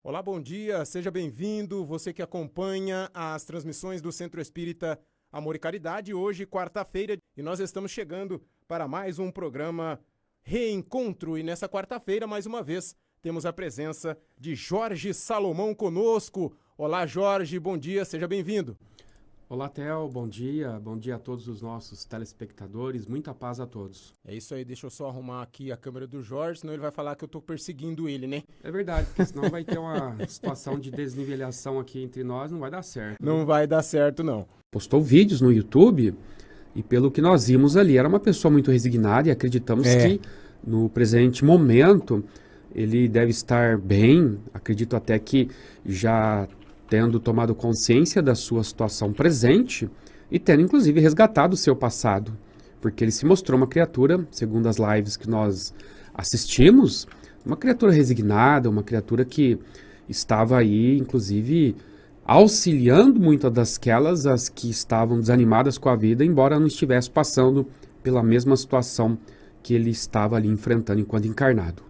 Olá, bom dia, seja bem-vindo, você que acompanha as transmissões do Centro Espírita Amor e Caridade, hoje, quarta-feira, e nós estamos chegando para mais um programa Reencontro, e nessa quarta-feira, mais uma vez, temos a presença de Jorge Salomão conosco. Olá, Jorge, bom dia, seja bem-vindo. Olá, Theo, bom dia a todos os nossos telespectadores, muita paz a todos. É isso aí, deixa eu só arrumar aqui a câmera do Jorge, senão ele vai falar que eu tô perseguindo ele, né? É verdade, porque senão vai ter uma situação de desnivelação aqui entre nós, não vai dar certo. Não vai dar certo, não. Postou vídeos no YouTube e pelo que nós vimos ali, era uma pessoa muito resignada e acreditamos que no presente momento ele deve estar bem, acredito até que já tendo tomado consciência da sua situação presente e tendo, inclusive, resgatado o seu passado. Porque ele se mostrou uma criatura, segundo as lives que nós assistimos, uma criatura resignada, uma criatura que estava aí, inclusive, auxiliando muitas daquelas as que estavam desanimadas com a vida, embora não estivesse passando pela mesma situação que ele estava ali enfrentando enquanto encarnado.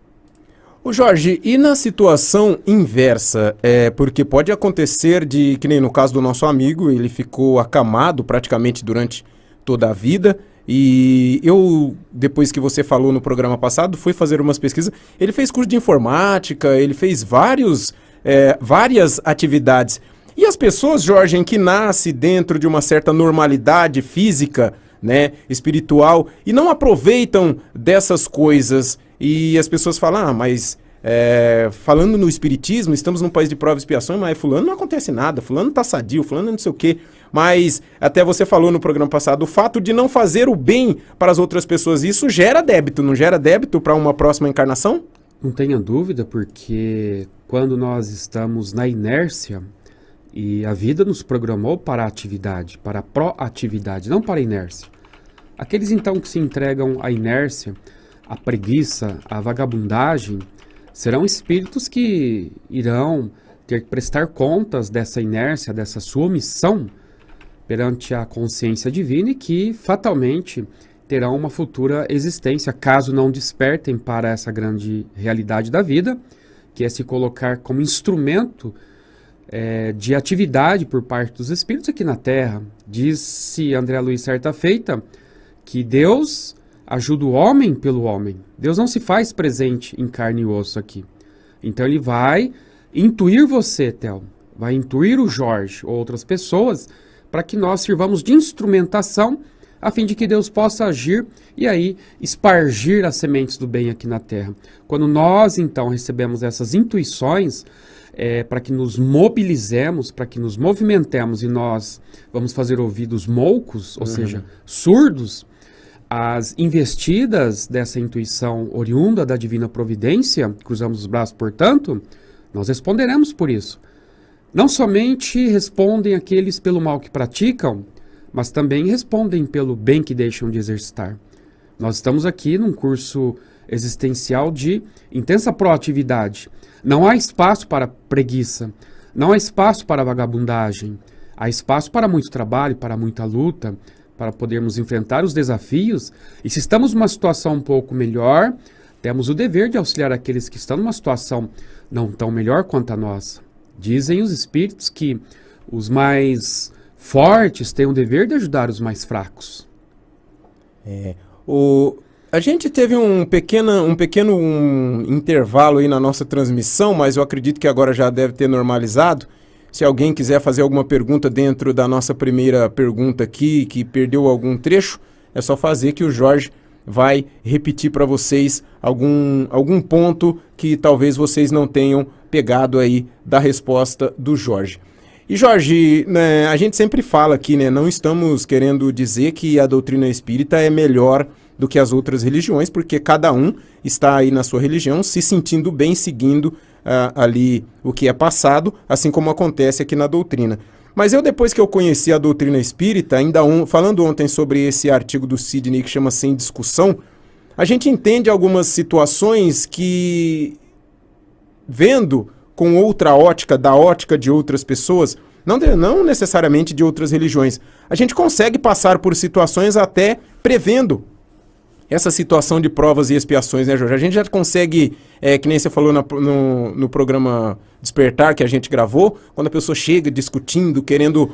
O Jorge, e na situação inversa, porque pode acontecer de, que nem no caso do nosso amigo, ele ficou acamado praticamente durante toda a vida, e eu, depois que você falou no programa passado, fui fazer umas pesquisas, ele fez curso de informática, ele fez várias atividades. E as pessoas, Jorge, em que nasce dentro de uma certa normalidade física, né, espiritual, e não aproveitam dessas coisas, e as pessoas falam, mas falando no espiritismo, estamos num país de prova e expiação, mas fulano não acontece nada, fulano tá sadio, fulano não sei o quê, mas até você falou no programa passado, o fato de não fazer o bem para as outras pessoas, isso gera débito, não gera débito para uma próxima encarnação? Não tenha dúvida, porque quando nós estamos na inércia, e a vida nos programou para a atividade, para a proatividade, não para a inércia. Aqueles então que se entregam à inércia, à preguiça, à vagabundagem, serão espíritos que irão ter que prestar contas dessa inércia, dessa sua omissão perante a consciência divina e que fatalmente terão uma futura existência, caso não despertem para essa grande realidade da vida, que é se colocar como instrumento de atividade por parte dos espíritos aqui na Terra. Disse André Luiz certa feita que Deus ajuda o homem pelo homem. Deus não se faz presente em carne e osso aqui. Então ele vai intuir você, Theo, vai intuir o Jorge ou outras pessoas para que nós sirvamos de instrumentação a fim de que Deus possa agir e aí espargir as sementes do bem aqui na Terra. Quando nós então recebemos essas intuições, para que nos mobilizemos, para que nos movimentemos e nós vamos fazer ouvidos moucos, ou seja, surdos, as investidas dessa intuição oriunda da divina providência, cruzamos os braços, portanto, nós responderemos por isso. Não somente respondem aqueles pelo mal que praticam, mas também respondem pelo bem que deixam de exercitar. Nós estamos aqui num curso existencial de intensa proatividade. Não há espaço para preguiça, não há espaço para vagabundagem, há espaço para muito trabalho, para muita luta, para podermos enfrentar os desafios. E se estamos numa situação um pouco melhor, temos o dever de auxiliar aqueles que estão numa situação não tão melhor quanto a nossa. Dizem os espíritos que os mais fortes têm o dever de ajudar os mais fracos. A gente teve um pequeno intervalo aí na nossa transmissão, mas eu acredito que agora já deve ter normalizado. Se alguém quiser fazer alguma pergunta dentro da nossa primeira pergunta aqui, que perdeu algum trecho, é só fazer que o Jorge vai repetir para vocês algum ponto que talvez vocês não tenham pegado aí da resposta do Jorge. E Jorge, né, a gente sempre fala aqui, né, não estamos querendo dizer que a doutrina espírita é melhor do que as outras religiões, porque cada um está aí na sua religião se sentindo bem, seguindo ali o que é passado, assim como acontece aqui na doutrina. Mas eu, depois que eu conheci a doutrina espírita, falando ontem sobre esse artigo do Sidney que chama Sem Discussão, a gente entende algumas situações que, vendo com outra ótica, da ótica de outras pessoas, não necessariamente de outras religiões, a gente consegue passar por situações até prevendo essa situação de provas e expiações, né, Jorge? A gente já consegue, que nem você falou no programa Despertar que a gente gravou, quando a pessoa chega discutindo, querendo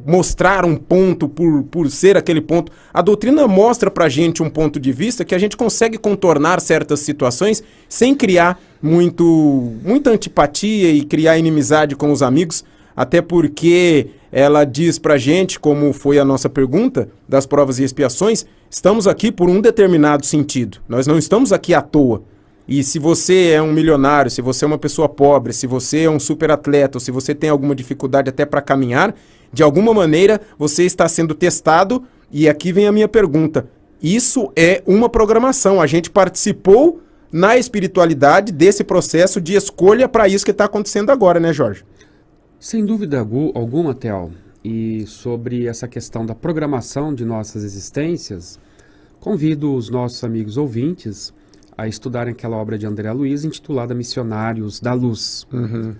mostrar um ponto por ser aquele ponto. A doutrina mostra pra gente um ponto de vista que a gente consegue contornar certas situações sem criar muita antipatia e criar inimizade com os amigos, até porque ela diz pra gente, como foi a nossa pergunta das provas e expiações, estamos aqui por um determinado sentido. Nós não estamos aqui à toa. E se você é um milionário, se você é uma pessoa pobre, se você é um super atleta, ou se você tem alguma dificuldade até para caminhar, de alguma maneira você está sendo testado. E aqui vem a minha pergunta. Isso é uma programação. A gente participou na espiritualidade desse processo de escolha para isso que está acontecendo agora, né, Jorge? Sem dúvida alguma, Theo. E sobre essa questão da programação de nossas existências, convido os nossos amigos ouvintes a estudarem aquela obra de André Luiz intitulada Missionários da Luz. Uhum.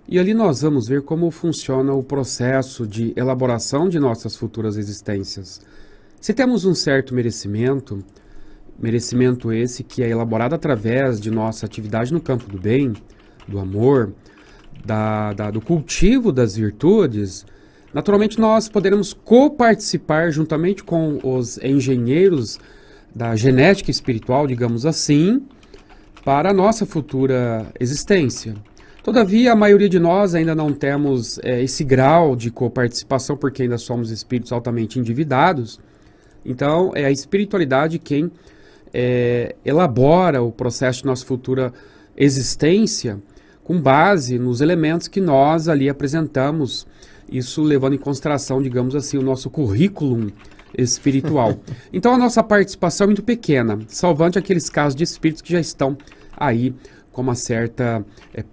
E ali nós vamos ver como funciona o processo de elaboração de nossas futuras existências. Se temos um certo merecimento esse que é elaborado através de nossa atividade no campo do bem, do amor, do cultivo das virtudes, naturalmente nós poderemos coparticipar juntamente com os engenheiros da genética espiritual, digamos assim, para a nossa futura existência. Todavia, a maioria de nós ainda não temos esse grau de coparticipação, porque ainda somos espíritos altamente endividados. Então, é a espiritualidade quem elabora o processo de nossa futura existência com base nos elementos que nós ali apresentamos, isso levando em consideração, digamos assim, o nosso currículo espiritual. Então a nossa participação é muito pequena, salvante aqueles casos de espíritos que já estão aí com uma certa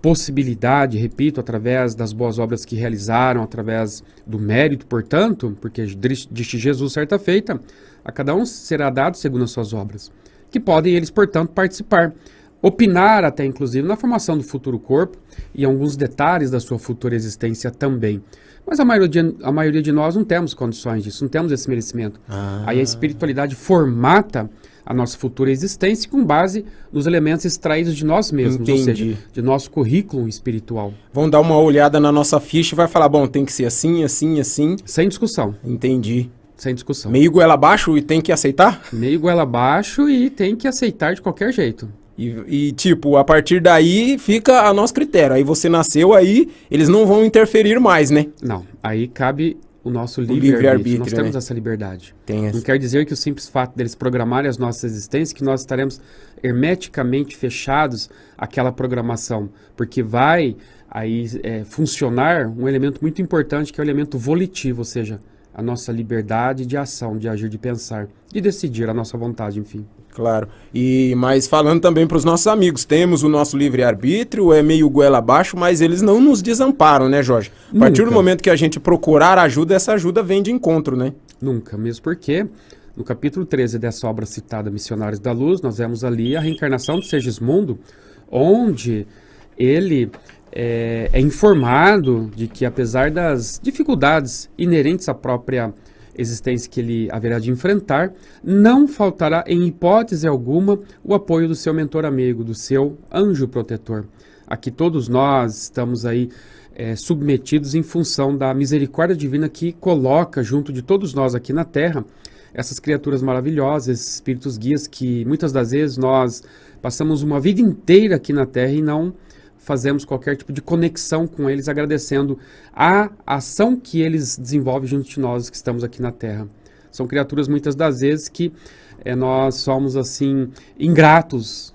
possibilidade, repito, através das boas obras que realizaram, através do mérito, portanto, porque disse Jesus certa feita, a cada um será dado segundo as suas obras, que podem eles, portanto, participar, opinar até inclusive na formação do futuro corpo e alguns detalhes da sua futura existência também. Mas a maioria de nós não temos condições disso, não temos esse merecimento. Aí a espiritualidade formata a nossa futura existência com base nos elementos extraídos de nós mesmos, Entendi. ou seja, de nosso currículo espiritual. Vão dar uma olhada na nossa ficha e vai falar, bom, tem que ser assim, assim, assim. Sem discussão. Entendi. Sem discussão. Meio goela abaixo e tem que aceitar? Meio goela abaixo e tem que aceitar de qualquer jeito. E, tipo, a partir daí fica a nosso critério. Aí você nasceu, aí eles não vão interferir mais, né? Não, aí cabe o nosso livre-arbítrio, livre-arbítrio. Nós temos né? essa liberdade. Tem essa. Não quer dizer que o simples fato deles programarem as nossas existências, que nós estaremos hermeticamente fechados àquela programação. Porque vai aí funcionar um elemento muito importante, que é o elemento volitivo, ou seja, a nossa liberdade de ação, de agir, de pensar, de decidir a nossa vontade, enfim. Claro. Mas falando também para os nossos amigos, temos o nosso livre-arbítrio, é meio goela abaixo, mas eles não nos desamparam, né, Jorge? A partir do momento que a gente procurar ajuda, essa ajuda vem de encontro, né? Nunca, mesmo porque no capítulo 13 dessa obra citada, Missionários da Luz, nós vemos ali a reencarnação de Segismundo, onde ele é informado de que, apesar das dificuldades inerentes à própria existência que ele haverá de enfrentar, não faltará em hipótese alguma o apoio do seu mentor amigo, do seu anjo protetor. Aqui todos nós estamos aí submetidos em função da misericórdia divina que coloca junto de todos nós aqui na Terra essas criaturas maravilhosas, esses espíritos guias que muitas das vezes nós passamos uma vida inteira aqui na Terra e não fazemos qualquer tipo de conexão com eles, agradecendo a ação que eles desenvolvem junto de nós que estamos aqui na Terra. São criaturas muitas das vezes que nós somos assim ingratos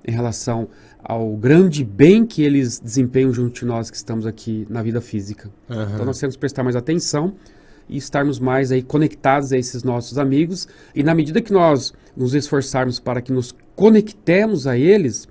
em relação ao grande bem que eles desempenham junto de nós que estamos aqui na vida física. Uhum. Então nós temos que prestar mais atenção e estarmos mais aí conectados a esses nossos amigos, e na medida que nós nos esforçarmos para que nos conectemos a eles,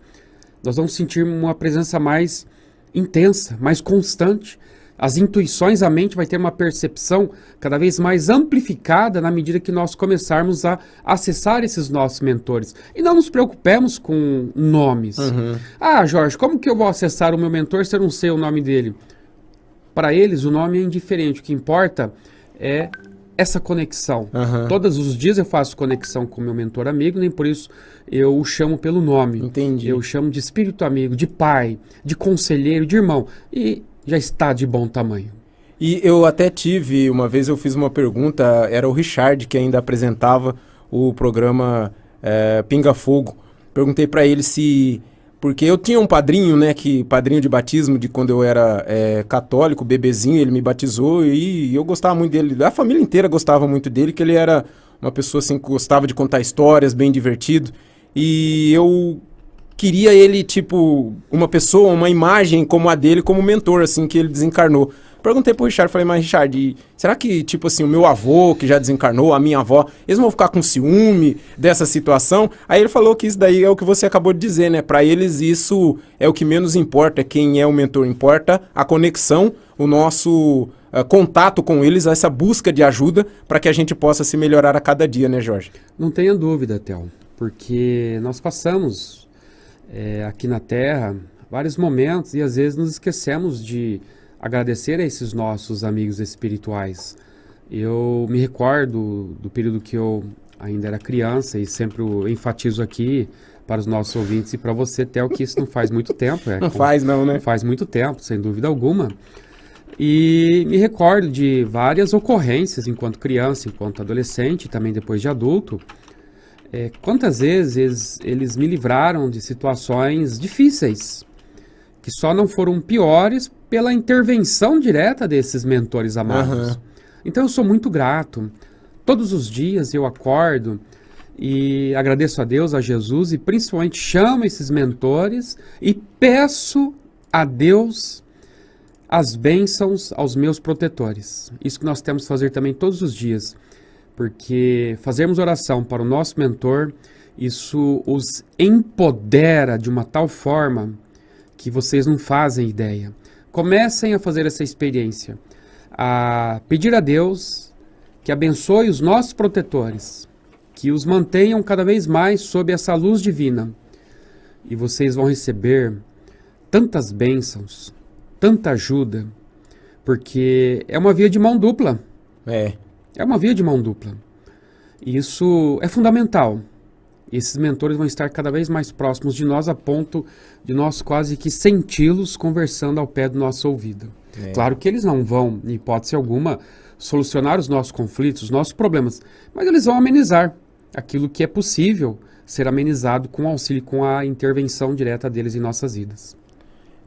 nós vamos sentir uma presença mais intensa, mais constante. As intuições, a mente vai ter uma percepção cada vez mais amplificada na medida que nós começarmos a acessar esses nossos mentores. E não nos preocupemos com nomes. Uhum. Ah, Jorge, como que eu vou acessar o meu mentor se eu não sei o nome dele? Para eles, o nome é indiferente. O que importa é essa conexão. Aham. Todos os dias eu faço conexão com meu mentor amigo, nem por isso eu o chamo pelo nome. Entendi. Eu o chamo de espírito amigo, de pai, de conselheiro, de irmão. E já está de bom tamanho. E eu até tive, uma vez eu fiz uma pergunta, era o Richard que ainda apresentava o programa Pinga Fogo. Perguntei para ele se... Porque eu tinha um padrinho, né, padrinho de batismo de quando eu era católico, bebezinho, ele me batizou e eu gostava muito dele. A família inteira gostava muito dele, que ele era uma pessoa assim, que gostava de contar histórias, bem divertido. E eu queria ele, tipo, uma pessoa, uma imagem como a dele, como mentor, assim, que ele desencarnou. Perguntei pro Richard, falei, mas Richard, será que, tipo assim, o meu avô, que já desencarnou, a minha avó, eles vão ficar com ciúme dessa situação? Aí ele falou que isso daí é o que você acabou de dizer, né? Pra eles isso é o que menos importa, quem é o mentor importa, a conexão, o nosso contato com eles, essa busca de ajuda para que a gente possa se melhorar a cada dia, né, Jorge? Não tenha dúvida, Theo, porque nós passamos aqui na Terra vários momentos e às vezes nos esquecemos de agradecer a esses nossos amigos espirituais. Eu me recordo do período que eu ainda era criança e sempre enfatizo aqui para os nossos ouvintes e para você, Theo, que isso não faz muito tempo. Não faz não, né? Não faz muito tempo, sem dúvida alguma. E me recordo de várias ocorrências enquanto criança, enquanto adolescente e também depois de adulto. Quantas vezes eles me livraram de situações difíceis, que só não foram piores pela intervenção direta desses mentores amados. Uhum. Então eu sou muito grato. Todos os dias eu acordo e agradeço a Deus, a Jesus e principalmente chamo esses mentores e peço a Deus as bênçãos aos meus protetores. Isso que nós temos que fazer também todos os dias, porque fazermos oração para o nosso mentor, isso os empodera de uma tal forma que vocês não fazem ideia. Comecem a fazer essa experiência, a pedir a Deus que abençoe os nossos protetores, que os mantenham cada vez mais sob essa luz divina. E vocês vão receber tantas bênçãos, tanta ajuda, porque é uma via de mão dupla. É uma via de mão dupla. E isso é fundamental. Esses mentores vão estar cada vez mais próximos de nós, a ponto de nós quase que senti-los conversando ao pé do nosso ouvido. Claro que eles não vão, em hipótese alguma, solucionar os nossos conflitos, os nossos problemas, mas eles vão amenizar aquilo que é possível ser amenizado com o auxílio, com a intervenção direta deles em nossas vidas.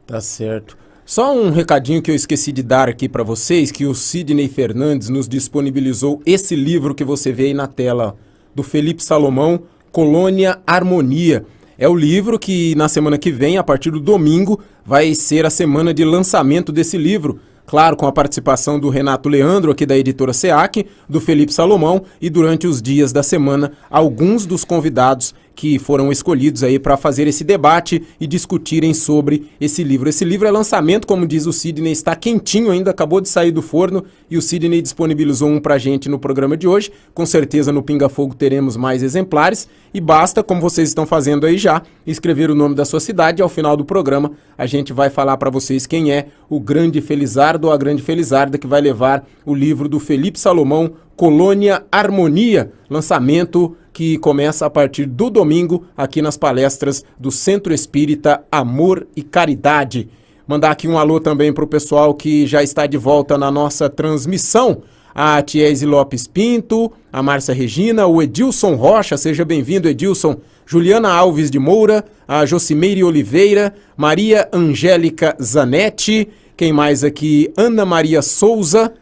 Tá certo. Só um recadinho que eu esqueci de dar aqui para vocês, que o Sidney Fernandes nos disponibilizou esse livro que você vê aí na tela, do Felipe Salomão, Colônia Harmonia. É o livro que na semana que vem, a partir do domingo, vai ser a semana de lançamento desse livro. Claro, com a participação do Renato Leandro, aqui da editora SEAC, do Felipe Salomão e durante os dias da semana, alguns dos convidados que foram escolhidos aí para fazer esse debate e discutirem sobre esse livro. Esse livro é lançamento, como diz o Sidney, está quentinho ainda, acabou de sair do forno e o Sidney disponibilizou um pra gente no programa de hoje. Com certeza no Pinga Fogo teremos mais exemplares e basta, como vocês estão fazendo aí já, escrever o nome da sua cidade e ao final do programa a gente vai falar para vocês quem é o grande Felizardo ou a grande Felizarda que vai levar o livro do Felipe Salomão, Colônia Harmonia, lançamento que começa a partir do domingo aqui nas palestras do Centro Espírita Amor e Caridade. Mandar aqui um alô também para o pessoal que já está de volta na nossa transmissão. A Tiese Lopes Pinto, a Márcia Regina, o Edilson Rocha, seja bem-vindo, Edilson. Juliana Alves de Moura, a Jocimeire Oliveira, Maria Angélica Zanetti, quem mais aqui? Ana Maria Souza,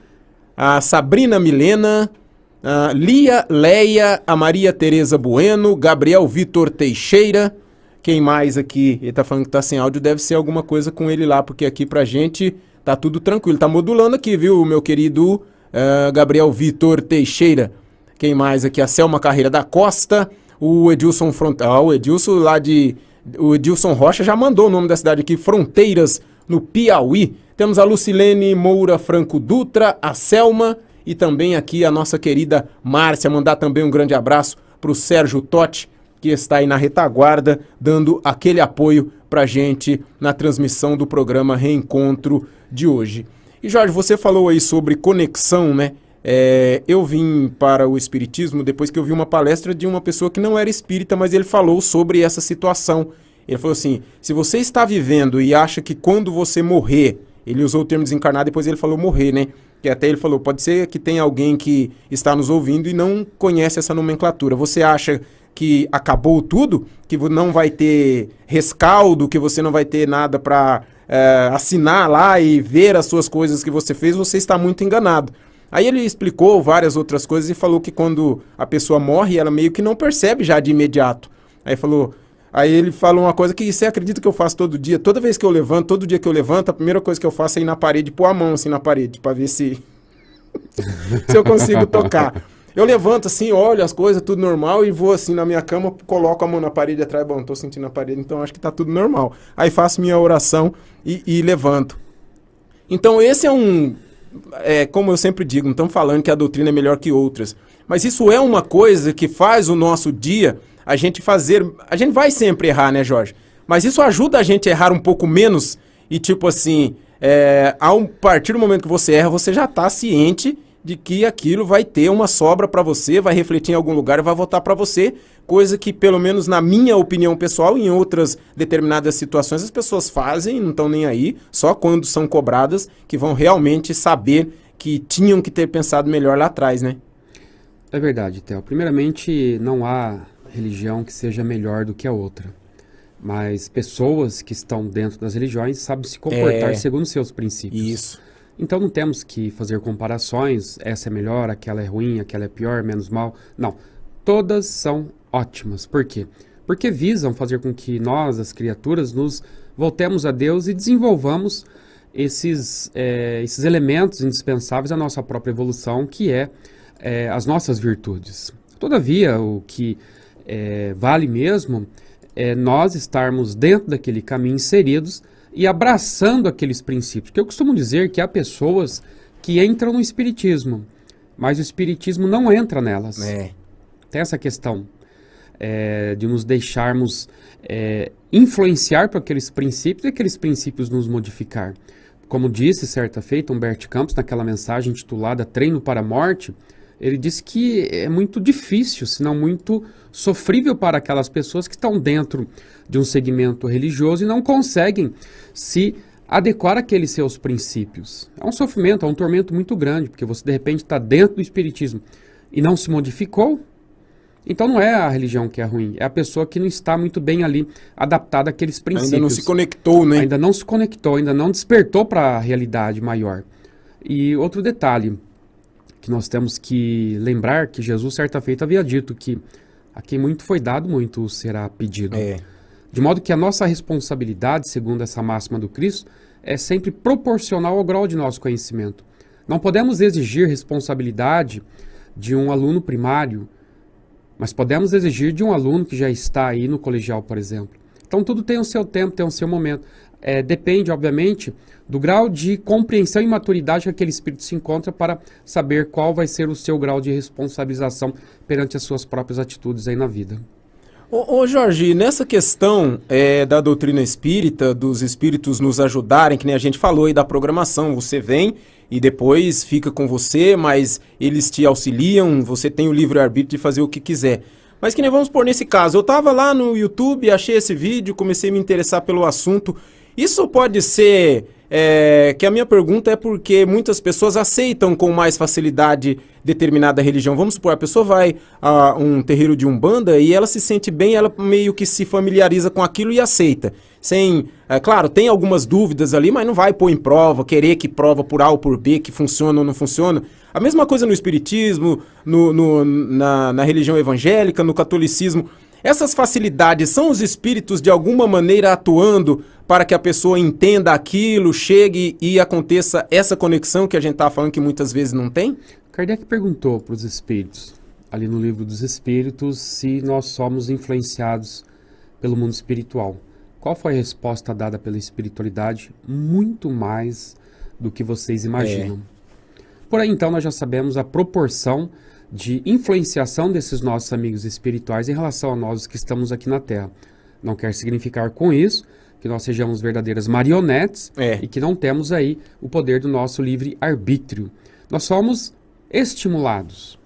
a Sabrina Milena, a Lia Leia, a Maria Tereza Bueno, Gabriel Vitor Teixeira, quem mais aqui? Ele tá falando que tá sem áudio, deve ser alguma coisa com ele lá, porque aqui pra gente tá tudo tranquilo, tá modulando aqui, viu, meu querido Gabriel Vitor Teixeira. Quem mais aqui? A Selma Carreira da Costa, o Edilson Frontal, o Edilson Rocha já mandou o nome da cidade aqui, Fronteiras, no Piauí. Temos a Lucilene Moura Franco Dutra, a Selma e também aqui a nossa querida Márcia. Mandar também um grande abraço para o Sérgio Totti, que está aí na retaguarda, dando aquele apoio para a gente na transmissão do programa Reencontro de hoje. E Jorge, você falou aí sobre conexão, né? eu vim para o espiritismo depois que eu vi uma palestra de uma pessoa que não era espírita, mas ele falou sobre essa situação. Ele falou assim, se você está vivendo e acha que quando você morrer, ele usou o termo desencarnar, depois ele falou morrer, né? Que até ele falou, pode ser que tenha alguém que está nos ouvindo e não conhece essa nomenclatura. Você acha que acabou tudo? Que não vai ter rescaldo, que você não vai ter nada para assinar lá e ver as suas coisas que você fez, você está muito enganado. Aí ele explicou várias outras coisas e falou que quando a pessoa morre, ela meio que não percebe já de imediato. Aí ele falou uma coisa que você acredita que eu faço todo dia? Toda vez que eu levanto, todo dia que eu levanto, a primeira coisa que eu faço é ir na parede, pôr a mão assim na parede, para ver se eu consigo tocar. Eu levanto assim, olho as coisas, tudo normal, e vou assim na minha cama, coloco a mão na parede atrás, bom, tô sentindo a parede, então acho que tá tudo normal. Aí faço minha oração e levanto. Então esse como eu sempre digo, não estamos falando que a doutrina é melhor que outras, mas isso é uma coisa que faz o nosso dia a gente vai sempre errar, né, Jorge? Mas isso ajuda a gente a errar um pouco menos e tipo assim, a partir do momento que você erra, você já está ciente de que aquilo vai ter uma sobra para você, vai refletir em algum lugar e vai voltar para você, coisa que pelo menos na minha opinião pessoal, em outras determinadas situações as pessoas fazem, não estão nem aí, só quando são cobradas que vão realmente saber que tinham que ter pensado melhor lá atrás, né? É verdade, Theo. Primeiramente, não há religião que seja melhor do que a outra. Mas pessoas que estão dentro das religiões sabem se comportar segundo seus princípios. Isso. Então não temos que fazer comparações, essa é melhor, aquela é ruim, aquela é pior, menos mal. Não, todas são ótimas. Por quê? Porque visam fazer com que nós, as criaturas, nos voltemos a Deus e desenvolvamos esses elementos indispensáveis à nossa própria evolução, que as nossas virtudes. Todavia, o que vale mesmo é nós estarmos dentro daquele caminho inseridos e abraçando aqueles princípios. Que eu costumo dizer que há pessoas que entram no espiritismo, mas o espiritismo não entra nelas. Tem essa questão de nos deixarmos influenciar por aqueles princípios e aqueles princípios nos modificar. Como disse certa feita Humberto Campos naquela mensagem intitulada Treino para a Morte, ele disse que é muito difícil, se não muito sofrível para aquelas pessoas que estão dentro de um segmento religioso e não conseguem se adequar àqueles seus princípios. É um sofrimento, é um tormento muito grande, porque você de repente está dentro do espiritismo e não se modificou. Então não é a religião que é ruim, é a pessoa que não está muito bem ali adaptada àqueles princípios. Ainda não se conectou, né? Ainda não se conectou, ainda não despertou para a realidade maior. E outro detalhe que nós temos que lembrar, que Jesus certa feita havia dito que a quem muito foi dado, muito será pedido. De modo que a nossa responsabilidade, segundo essa máxima do Cristo, é sempre proporcional ao grau de nosso conhecimento. Não podemos exigir responsabilidade de um aluno primário, mas podemos exigir de um aluno que já está aí no colegial, por exemplo. Então tudo tem o seu tempo, tem o seu momento. Depende, obviamente, do grau de compreensão e maturidade que aquele espírito se encontra para saber qual vai ser o seu grau de responsabilização perante as suas próprias atitudes aí na vida. Ô Jorge, nessa questão da doutrina espírita, dos espíritos nos ajudarem, que nem a gente falou aí da programação, você vem e depois fica com você, mas eles te auxiliam, você tem o livre-arbítrio de fazer o que quiser. Mas que nem vamos pôr nesse caso, eu estava lá no YouTube, achei esse vídeo, comecei a me interessar pelo assunto. Isso pode ser que a minha pergunta é porque muitas pessoas aceitam com mais facilidade determinada religião. Vamos supor, a pessoa vai a um terreiro de Umbanda e ela se sente bem, ela meio que se familiariza com aquilo e aceita. Claro, tem algumas dúvidas ali, mas não vai pôr em prova, querer que prova por A ou por B, que funciona ou não funciona. A mesma coisa no espiritismo, na religião evangélica, no catolicismo. Essas facilidades são os espíritos de alguma maneira atuando para que a pessoa entenda aquilo, chegue e aconteça essa conexão que a gente está falando que muitas vezes não tem? Kardec perguntou para os espíritos, ali no Livro dos Espíritos, se nós somos influenciados pelo mundo espiritual. Qual foi a resposta dada pela espiritualidade? Muito mais do que vocês imaginam. Por aí, então, nós já sabemos a proporção de influenciação desses nossos amigos espirituais em relação a nós que estamos aqui na Terra. Não quer significar com isso que nós sejamos verdadeiras marionetes e que não temos aí o poder do nosso livre-arbítrio. Nós somos estimulados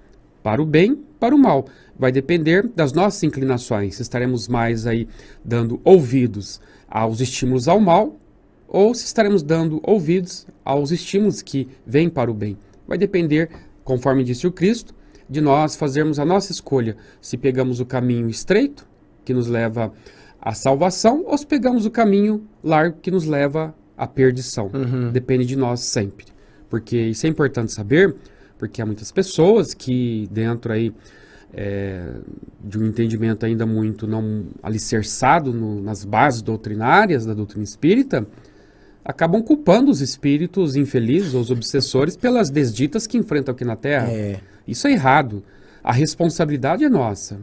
para o bem, para o mal. Vai depender das nossas inclinações, se estaremos mais aí dando ouvidos aos estímulos ao mal, ou se estaremos dando ouvidos aos estímulos que vêm para o bem. Vai depender, conforme disse o Cristo, de nós fazermos a nossa escolha. Se pegamos o caminho estreito, que nos leva à salvação, ou se pegamos o caminho largo, que nos leva à perdição. Depende de nós sempre. Porque isso é importante saber, porque há muitas pessoas que dentro aí de um entendimento ainda muito não alicerçado nas bases doutrinárias da doutrina espírita, acabam culpando os espíritos infelizes, os obsessores, pelas desditas que enfrentam aqui na Terra. Isso é errado. A responsabilidade é nossa.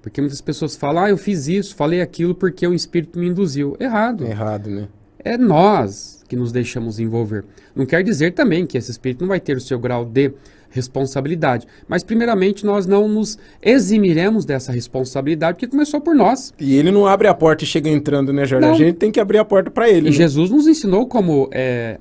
Porque muitas pessoas falam, eu fiz isso, falei aquilo porque o espírito me induziu. Errado. Errado, né? É nós que nos deixamos envolver. Não quer dizer também que esse espírito não vai ter o seu grau de responsabilidade. Mas, primeiramente, nós não nos eximiremos dessa responsabilidade, porque começou por nós. E ele não abre a porta e chega entrando, né, Jorge? Não. A gente tem que abrir a porta para ele. E né? Jesus nos ensinou como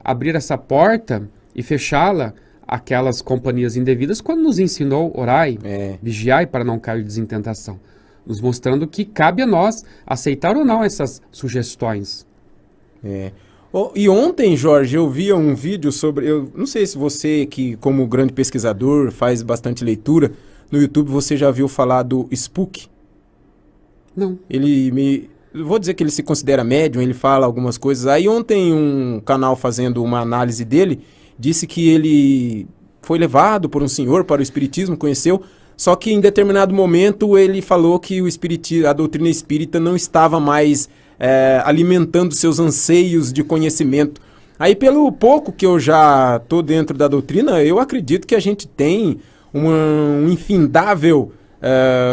abrir essa porta e fechá-la àquelas companhias indevidas quando nos ensinou orai, vigiai para não cair em tentação. Nos mostrando que cabe a nós aceitar ou não essas sugestões. E ontem, Jorge, eu vi um vídeo sobre... Eu não sei se você, que como grande pesquisador, faz bastante leitura, no YouTube você já viu falar do Spook? Não. Eu vou dizer que ele se considera médium, ele fala algumas coisas. Aí ontem um canal fazendo uma análise dele, disse que ele foi levado por um senhor para o espiritismo, conheceu, só que em determinado momento ele falou que a doutrina espírita não estava mais... alimentando seus anseios de conhecimento. Aí, pelo pouco que eu já estou dentro da doutrina, eu acredito que a gente tem um infindável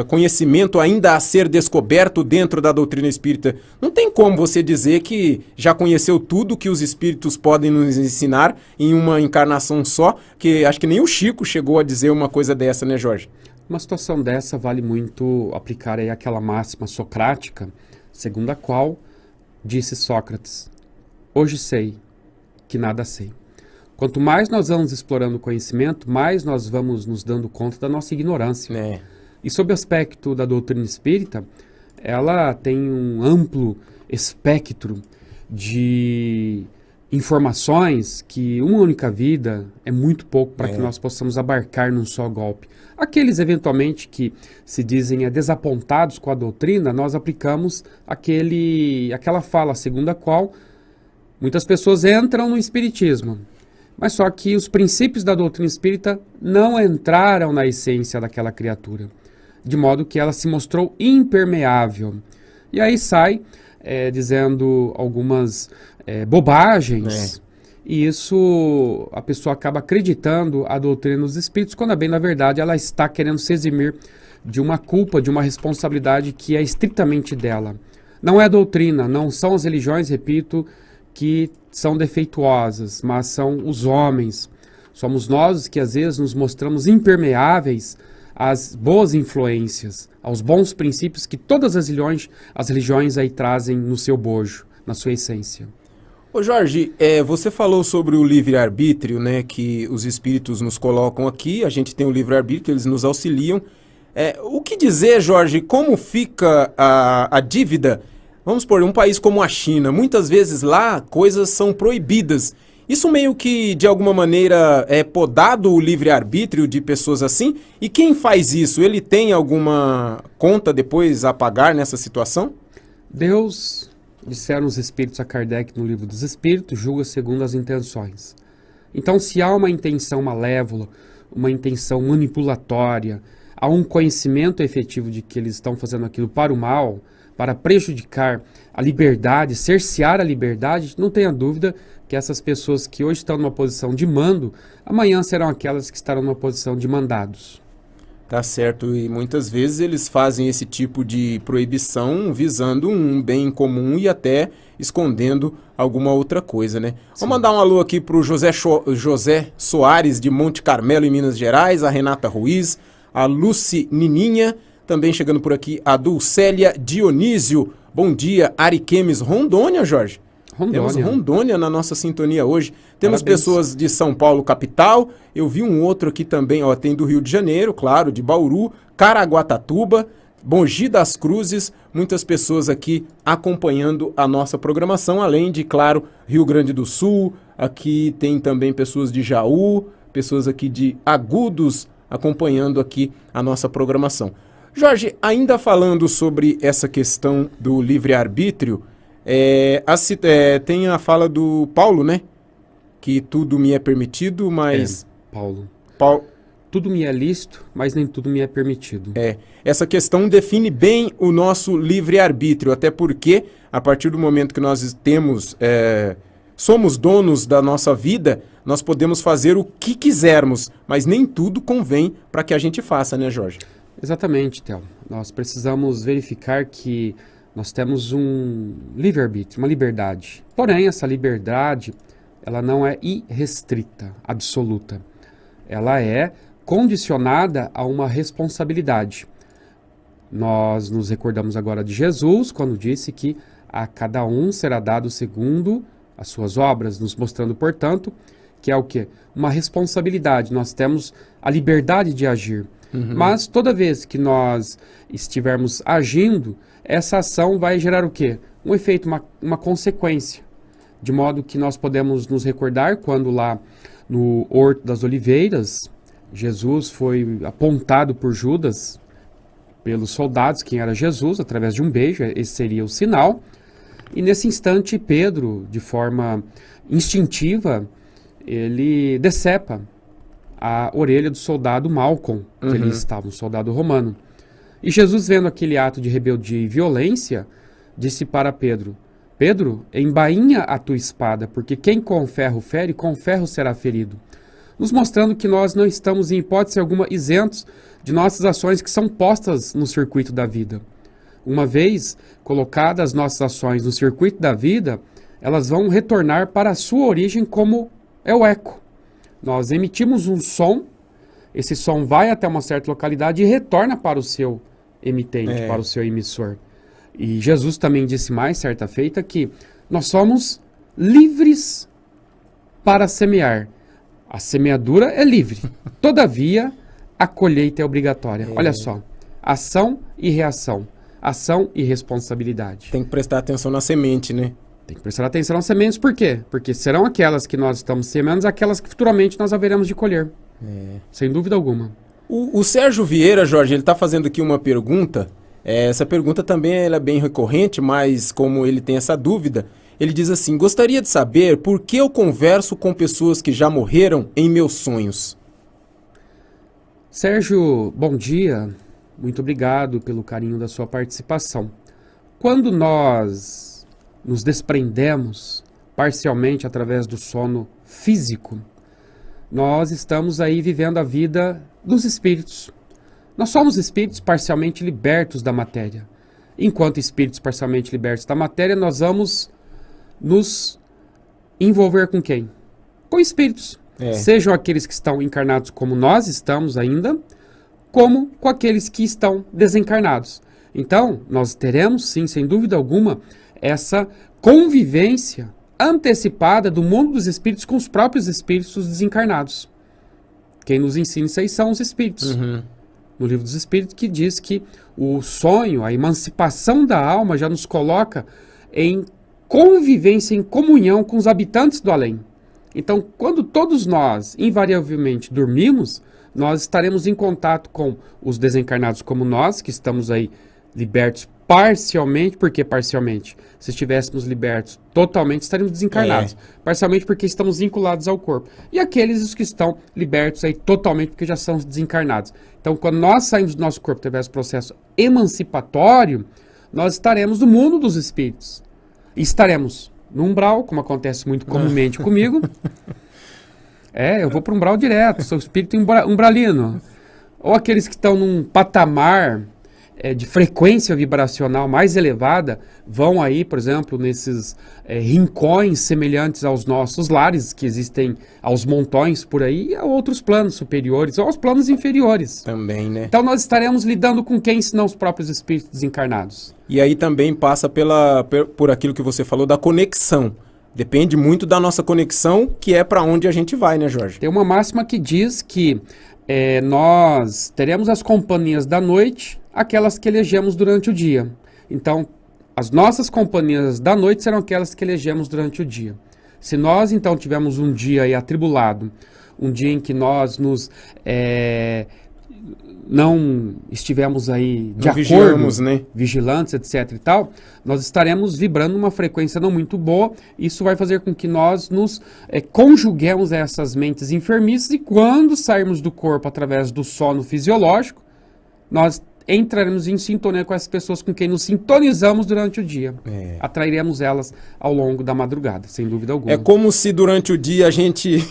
conhecimento ainda a ser descoberto dentro da doutrina espírita. Não tem como você dizer que já conheceu tudo que os espíritos podem nos ensinar em uma encarnação só, que acho que nem o Chico chegou a dizer uma coisa dessa, né, Jorge? Uma situação dessa vale muito aplicar aí aquela máxima socrática, segundo a qual disse Sócrates, hoje sei que nada sei. Quanto mais nós vamos explorando o conhecimento, mais nós vamos nos dando conta da nossa ignorância. E sob o aspecto da doutrina espírita, ela tem um amplo espectro de informações que uma única vida é muito pouco para que nós possamos abarcar num só golpe. Aqueles, eventualmente, que se dizem desapontados com a doutrina, nós aplicamos aquela fala segundo a qual muitas pessoas entram no espiritismo. Mas só que os princípios da doutrina espírita não entraram na essência daquela criatura, de modo que ela se mostrou impermeável. E aí sai dizendo algumas bobagens, e isso a pessoa acaba acreditando a doutrina dos espíritos, quando bem na verdade ela está querendo se eximir de uma culpa, de uma responsabilidade que é estritamente dela. Não é a doutrina, não são as religiões, repito, que são defeituosas, mas são os homens. Somos nós que às vezes nos mostramos impermeáveis às boas influências, aos bons princípios que todas as religiões aí trazem no seu bojo, na sua essência. Ô Jorge, você falou sobre o livre-arbítrio, né, que os espíritos nos colocam aqui, a gente tem o livre-arbítrio, eles nos auxiliam. O que dizer, Jorge, como fica a dívida? Vamos supor, um país como a China, muitas vezes lá coisas são proibidas. Isso meio que, de alguma maneira, é podado o livre-arbítrio de pessoas assim? E quem faz isso, ele tem alguma conta depois a pagar nessa situação? Deus, disseram os espíritos a Kardec no Livro dos Espíritos, julga segundo as intenções. Então, se há uma intenção malévola, uma intenção manipulatória, há um conhecimento efetivo de que eles estão fazendo aquilo para o mal, para prejudicar a liberdade, cercear a liberdade, não tenha dúvida que essas pessoas que hoje estão numa posição de mando, amanhã serão aquelas que estarão numa posição de mandados. Tá certo, e muitas vezes eles fazem esse tipo de proibição visando um bem comum e até escondendo alguma outra coisa, né? Sim. Vamos mandar um alô aqui para o José Soares, de Monte Carmelo, em Minas Gerais, a Renata Ruiz, a Lucy Nininha, também chegando por aqui a Dulcélia Dionísio. Bom dia, Ariquemes, Rondônia, Jorge. Temos Rondônia na nossa sintonia hoje. Temos Parabéns. pessoas de São Paulo, capital. Eu vi um outro aqui também, ó, tem do Rio de Janeiro, claro, de Bauru, Caraguatatuba, Mogi das Cruzes. Muitas pessoas aqui acompanhando a nossa programação, além de, claro, Rio Grande do Sul. Aqui tem também pessoas de Jaú, pessoas aqui de Agudos acompanhando aqui a nossa programação. Jorge, ainda falando sobre essa questão do livre-arbítrio, tem a fala do Paulo, né? Que tudo me é permitido, mas... Paulo. Paulo... Tudo me é lícito, mas nem tudo me é permitido. Essa questão define bem o nosso livre-arbítrio, até porque, a partir do momento que nós somos donos da nossa vida, nós podemos fazer o que quisermos, mas nem tudo convém para que a gente faça, né, Jorge? Exatamente, Theo. Nós precisamos verificar que nós temos um livre-arbítrio, uma liberdade. Porém, essa liberdade, ela não é irrestrita, absoluta. Ela é condicionada a uma responsabilidade. Nós nos recordamos agora de Jesus, quando disse que a cada um será dado segundo as suas obras, nos mostrando, portanto, que é o quê? Uma responsabilidade. Nós temos a liberdade de agir. Mas toda vez que nós estivermos agindo, essa ação vai gerar o quê? Um efeito, uma consequência. De modo que nós podemos nos recordar quando lá no Horto das Oliveiras, Jesus foi apontado por Judas, pelos soldados, quem era Jesus, através de um beijo, esse seria o sinal. E nesse instante, Pedro, de forma instintiva, ele decepa a orelha do soldado Malcom, que ali estava, um soldado romano. E Jesus, vendo aquele ato de rebeldia e violência, disse para Pedro: Pedro, embainha a tua espada, porque quem com ferro fere, com ferro será ferido. Nos mostrando que nós não estamos, em hipótese alguma, isentos de nossas ações que são postas no circuito da vida. Uma vez colocadas as nossas ações no circuito da vida, elas vão retornar para a sua origem como é o eco. Nós emitimos um som, esse som vai até uma certa localidade e retorna para o seu emitente, para o seu emissor. E Jesus também disse mais, certa feita, que nós somos livres para semear. A semeadura é livre. Todavia, a colheita é obrigatória. Olha só, ação e reação, ação e responsabilidade. Tem que prestar atenção na semente, né? Tem que prestar atenção nas sementes, por quê? Porque serão aquelas que nós estamos semeando, aquelas que futuramente nós haveremos de colher. Sem dúvida alguma. O Sérgio Vieira, Jorge, ele está fazendo aqui uma pergunta. Essa pergunta também ela é bem recorrente, mas como ele tem essa dúvida, ele diz assim: gostaria de saber por que eu converso com pessoas que já morreram em meus sonhos. Sérgio, bom dia. Muito obrigado pelo carinho da sua participação. Quando nós nos desprendemos parcialmente através do sono físico, nós estamos aí vivendo a vida dos espíritos. Nós somos espíritos parcialmente libertos da matéria. Enquanto espíritos parcialmente libertos da matéria, nós vamos nos envolver com quem? Com espíritos. Sejam aqueles que estão encarnados como nós estamos ainda, como com aqueles que estão desencarnados. Então, nós teremos, sim, sem dúvida alguma, essa convivência antecipada do mundo dos espíritos com os próprios espíritos desencarnados. Quem nos ensina isso aí são os espíritos. No Livro dos Espíritos, que diz que o sonho, a emancipação da alma já nos coloca em convivência, em comunhão com os habitantes do além. Então, quando todos nós, invariavelmente, dormimos, nós estaremos em contato com os desencarnados como nós, que estamos aí libertos parcialmente. Por que parcialmente? Se estivéssemos libertos totalmente, estaríamos desencarnados. Parcialmente porque estamos vinculados ao corpo. E aqueles os que estão libertos aí totalmente porque já são desencarnados. Então, quando nós saímos do nosso corpo através do processo emancipatório, nós estaremos no mundo dos espíritos. E estaremos no umbral, como acontece muito comumente comigo. Eu vou para o umbral direto, sou espírito umbralino. Ou aqueles que estão num patamar de frequência vibracional mais elevada, vão aí, por exemplo, nesses rincões semelhantes aos nossos lares, que existem aos montões por aí, e a outros planos superiores, ou aos planos inferiores. Também, né? Então nós estaremos lidando com quem, senão os próprios espíritos desencarnados? E aí também passa por aquilo que você falou da conexão. Depende muito da nossa conexão, que é para onde a gente vai, né, Jorge? Tem uma máxima que diz que nós teremos as companhias da noite, aquelas que elegemos durante o dia. Então, as nossas companhias da noite serão aquelas que elegemos durante o dia. Se nós, então, tivermos um dia aí atribulado, um dia em que nós não estivemos aí de acordo, né? vigilantes, etc e tal, nós estaremos vibrando numa frequência não muito boa. Isso vai fazer com que nós nos conjuguemos a essas mentes enfermiças, e quando sairmos do corpo através do sono fisiológico, nós entraremos em sintonia com as pessoas com quem nos sintonizamos durante o dia. Atrairemos elas ao longo da madrugada, sem dúvida alguma. É como se durante o dia a gente...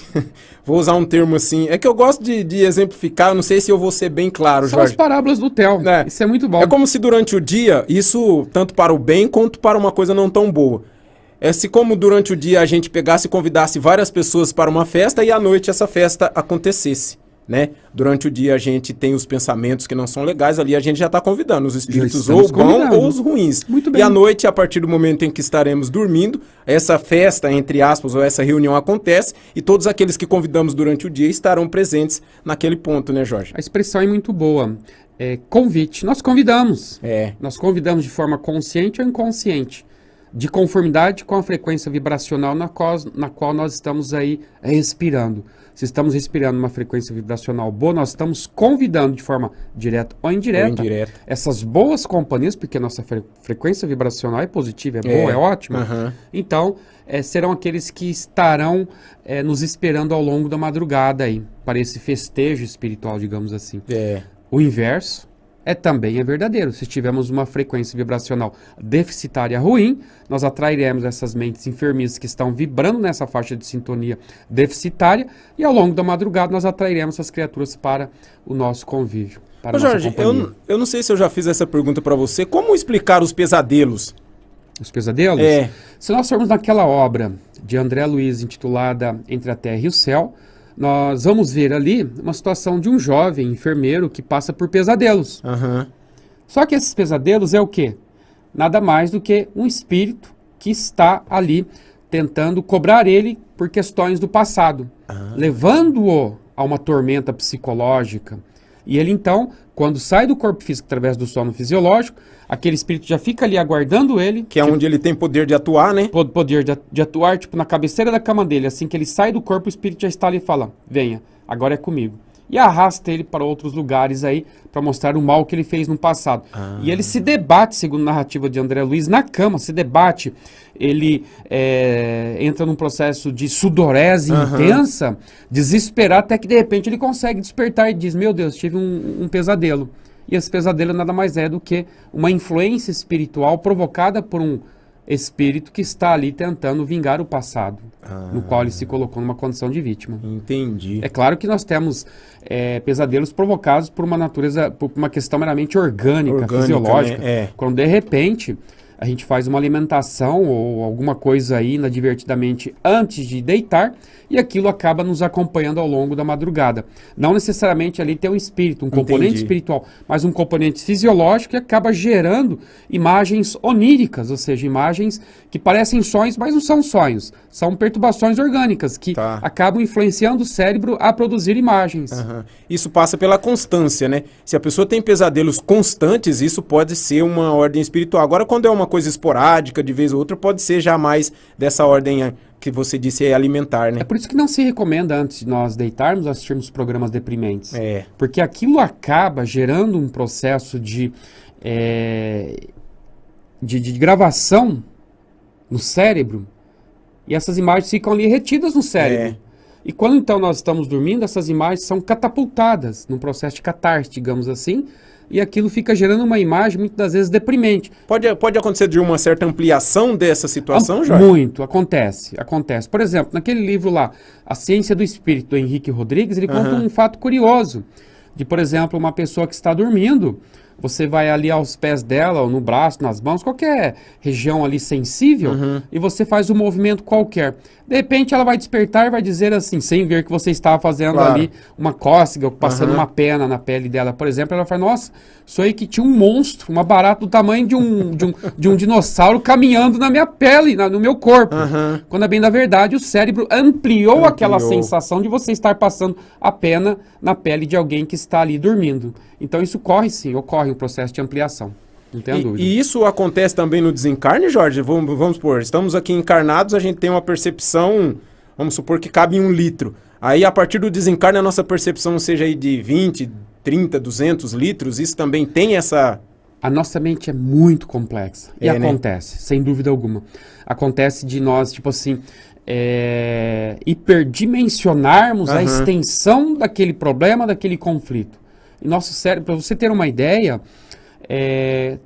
Vou usar um termo assim... É que eu gosto de exemplificar, não sei se eu vou ser bem claro, São Jorge. as parábolas do Theo. Isso é muito bom. É como se durante o dia, isso tanto para o bem quanto para uma coisa não tão boa. É se como durante o dia a gente pegasse e convidasse várias pessoas para uma festa e à noite essa festa acontecesse. Né? Durante o dia a gente tem os pensamentos que não são legais, ali a gente já está convidando os espíritos ou bons ou os ruins. Muito bem. E à noite, a partir do momento em que estaremos dormindo, essa festa, entre aspas, ou essa reunião acontece, e todos aqueles que convidamos durante o dia estarão presentes naquele ponto, né, Jorge? A expressão é muito boa. Convite. Nós convidamos. Nós convidamos de forma consciente ou inconsciente, de conformidade com a frequência vibracional na qual nós estamos aí respirando. Se estamos respirando uma frequência vibracional boa, nós estamos convidando de forma direta ou indireta essas boas companhias, porque a nossa frequência vibracional é positiva, é boa, é ótima. Então, serão aqueles que estarão nos esperando ao longo da madrugada aí, para esse festejo espiritual, digamos assim. O inverso também é verdadeiro. Se tivermos uma frequência vibracional deficitária ruim, nós atrairemos essas mentes enfermizas que estão vibrando nessa faixa de sintonia deficitária, e ao longo da madrugada nós atrairemos essas criaturas para o nosso convívio. Para a Jorge, eu não sei se eu já fiz essa pergunta para você. Como explicar os pesadelos? Os pesadelos? Se nós formos naquela obra de André Luiz intitulada Entre a Terra e o Céu, nós vamos ver ali uma situação de um jovem enfermeiro que passa por pesadelos. Só que esses pesadelos é o quê? Nada mais do que um espírito que está ali tentando cobrar ele por questões do passado, levando-o a uma tormenta psicológica. E ele então, quando sai do corpo físico através do sono fisiológico, aquele espírito já fica ali aguardando ele. Que é onde ele tem poder de atuar, né? Poder de atuar, tipo, na cabeceira da cama dele. Assim que ele sai do corpo, o espírito já está ali e fala: venha, agora é comigo. E arrasta ele para outros lugares aí, para mostrar o mal que ele fez no passado. E ele se debate, segundo a narrativa de André Luiz, na cama, se debate. Ele entra num processo de sudorese intensa, desesperado, até que de repente ele consegue despertar e diz: meu Deus, tive um pesadelo. E esse pesadelo nada mais é do que uma influência espiritual provocada por um espírito que está ali tentando vingar o passado, no qual ele se colocou numa condição de vítima. Entendi. É claro que nós temos pesadelos provocados por uma natureza, por uma questão meramente orgânica fisiológica. Né? Quando de repente a gente faz uma alimentação ou alguma coisa aí inadvertidamente antes de deitar, e aquilo acaba nos acompanhando ao longo da madrugada. Não necessariamente ali tem um espírito, um componente espiritual, mas um componente fisiológico que acaba gerando imagens oníricas, ou seja, imagens que parecem sonhos, mas não são sonhos. São perturbações orgânicas que acabam influenciando o cérebro a produzir imagens. Isso passa pela constância, né? Se a pessoa tem pesadelos constantes, isso pode ser uma ordem espiritual. Agora, quando é uma coisa esporádica, de vez ou outra, pode ser jamais dessa ordem que você disse alimentar, né? É por isso que não se recomenda, antes de nós deitarmos, assistirmos programas deprimentes. Porque aquilo acaba gerando um processo de gravação no cérebro, e essas imagens ficam ali retidas no cérebro. E quando então nós estamos dormindo, essas imagens são catapultadas num processo de catarse, digamos assim, e aquilo fica gerando uma imagem, muitas das vezes, deprimente. Pode acontecer de uma certa ampliação dessa situação, Jorge? Muito, acontece. Por exemplo, naquele livro lá, A Ciência do Espírito, do Henrique Rodrigues, ele conta um fato curioso, de, por exemplo, uma pessoa que está dormindo, você vai ali aos pés dela, ou no braço, nas mãos, qualquer região ali sensível, e você faz um movimento qualquer. De repente ela vai despertar e vai dizer assim, sem ver que você estava fazendo ali uma cócega, passando uma pena na pele dela, por exemplo, ela fala, nossa, isso aí que tinha um monstro, uma barata do tamanho de um dinossauro caminhando na minha pele, no meu corpo. Quando é bem da verdade, o cérebro ampliou aquela sensação de você estar passando a pena na pele de alguém que está ali dormindo. Então isso ocorre um processo de ampliação. Não tenha dúvida. E isso acontece também no desencarne, Jorge? Vamos supor, estamos aqui encarnados, a gente tem uma percepção, vamos supor que cabe em 1 litro. Aí, a partir do desencarne, a nossa percepção seja aí de 20, 30, 200 litros, isso também tem essa... A nossa mente é muito complexa. E acontece, sem dúvida alguma. Acontece de nós, tipo assim, hiperdimensionarmos a extensão daquele problema, daquele conflito. E nosso cérebro, para você ter uma ideia...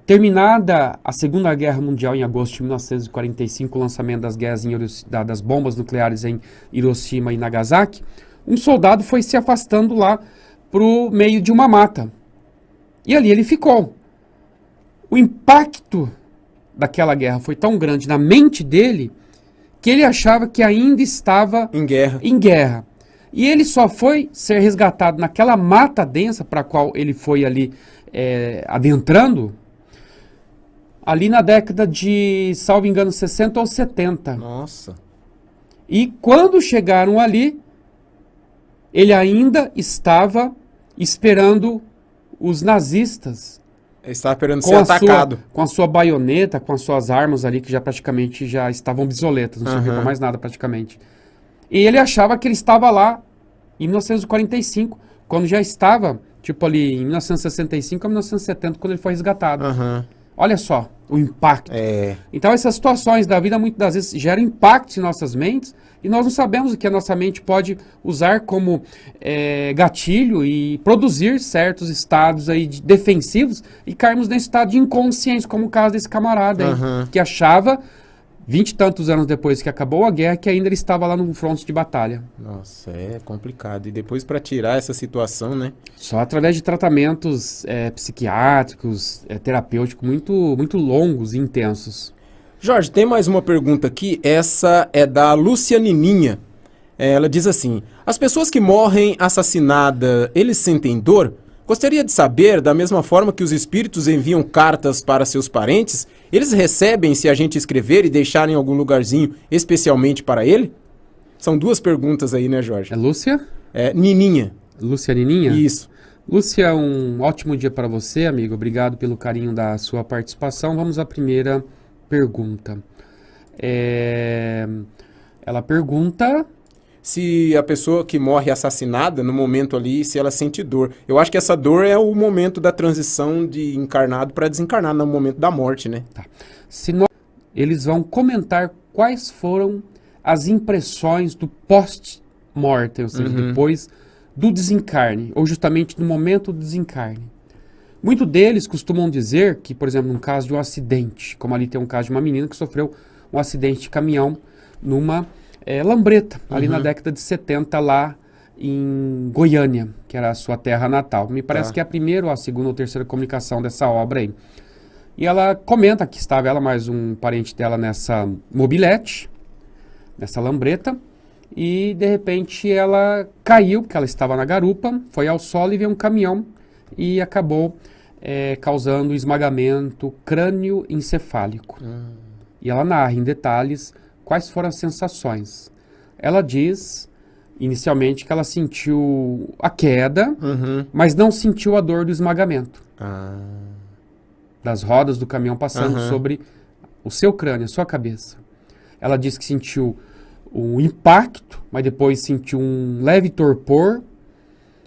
terminada a Segunda Guerra Mundial em agosto de 1945, o lançamento das bombas nucleares em Hiroshima e Nagasaki, um soldado foi se afastando lá para o meio de uma mata. E ali ele ficou. O impacto daquela guerra foi tão grande na mente dele que ele achava que ainda estava em guerra. E ele só foi ser resgatado naquela mata densa para a qual ele foi ali adentrando, ali na década de, salvo engano, 60 ou 70. Nossa. E quando chegaram ali, ele ainda estava esperando os nazistas. Ele estava esperando ser atacado. Com a sua baioneta, com as suas armas ali, que já praticamente já estavam obsoletas, não serviam para mais nada praticamente. E ele achava que ele estava lá em 1945, quando já estava... Tipo ali em 1965 a 1970, quando ele foi resgatado. Olha só o impacto. Então essas situações da vida muitas das vezes geram impactos em nossas mentes e nós não sabemos o que a nossa mente pode usar como gatilho e produzir certos estados aí defensivos e cairmos nesse estado de inconsciência, como o caso desse camarada aí, que achava... 20 e tantos anos depois que acabou a guerra, que ainda ele estava lá no fronte de batalha. Nossa, é complicado. E depois para tirar essa situação, né? Só através de tratamentos psiquiátricos, terapêuticos, muito longos e intensos. Jorge, tem mais uma pergunta aqui. Essa é da Lúcia Nininha. Ela diz assim, as pessoas que morrem assassinadas, eles sentem dor? Gostaria de saber, da mesma forma que os espíritos enviam cartas para seus parentes, eles recebem se a gente escrever e deixar em algum lugarzinho especialmente para ele? São 2 perguntas aí, né, Jorge? É Lúcia? Nininha. Lúcia Nininha? Isso. Lúcia, um ótimo dia para você, amigo. Obrigado pelo carinho da sua participação. Vamos à primeira pergunta. Ela pergunta... se a pessoa que morre assassinada, no momento ali, se ela sente dor. Eu acho que essa dor é o momento da transição de encarnado para desencarnado, no momento da morte, né? Tá. Eles vão comentar quais foram as impressões do post-mortem, ou seja, depois do desencarne, ou justamente no momento do desencarne. Muitos deles costumam dizer que, por exemplo, num caso de um acidente, como ali tem um caso de uma menina que sofreu um acidente de caminhão numa... Lambreta, ali na década de 70, lá em Goiânia, que era a sua terra natal. Me parece que é a primeira, ou a segunda ou terceira comunicação dessa obra aí. E ela comenta que estava ela mais um parente dela nessa mobilete, nessa lambreta, e de repente ela caiu, porque ela estava na garupa, foi ao solo e veio um caminhão e acabou causando esmagamento crânioencefálico. E ela narra em detalhes quais foram as sensações. Ela diz, inicialmente, que ela sentiu a queda, mas não sentiu a dor do esmagamento. Das rodas do caminhão passando sobre o seu crânio, a sua cabeça. Ela diz que sentiu o impacto, mas depois sentiu um leve torpor,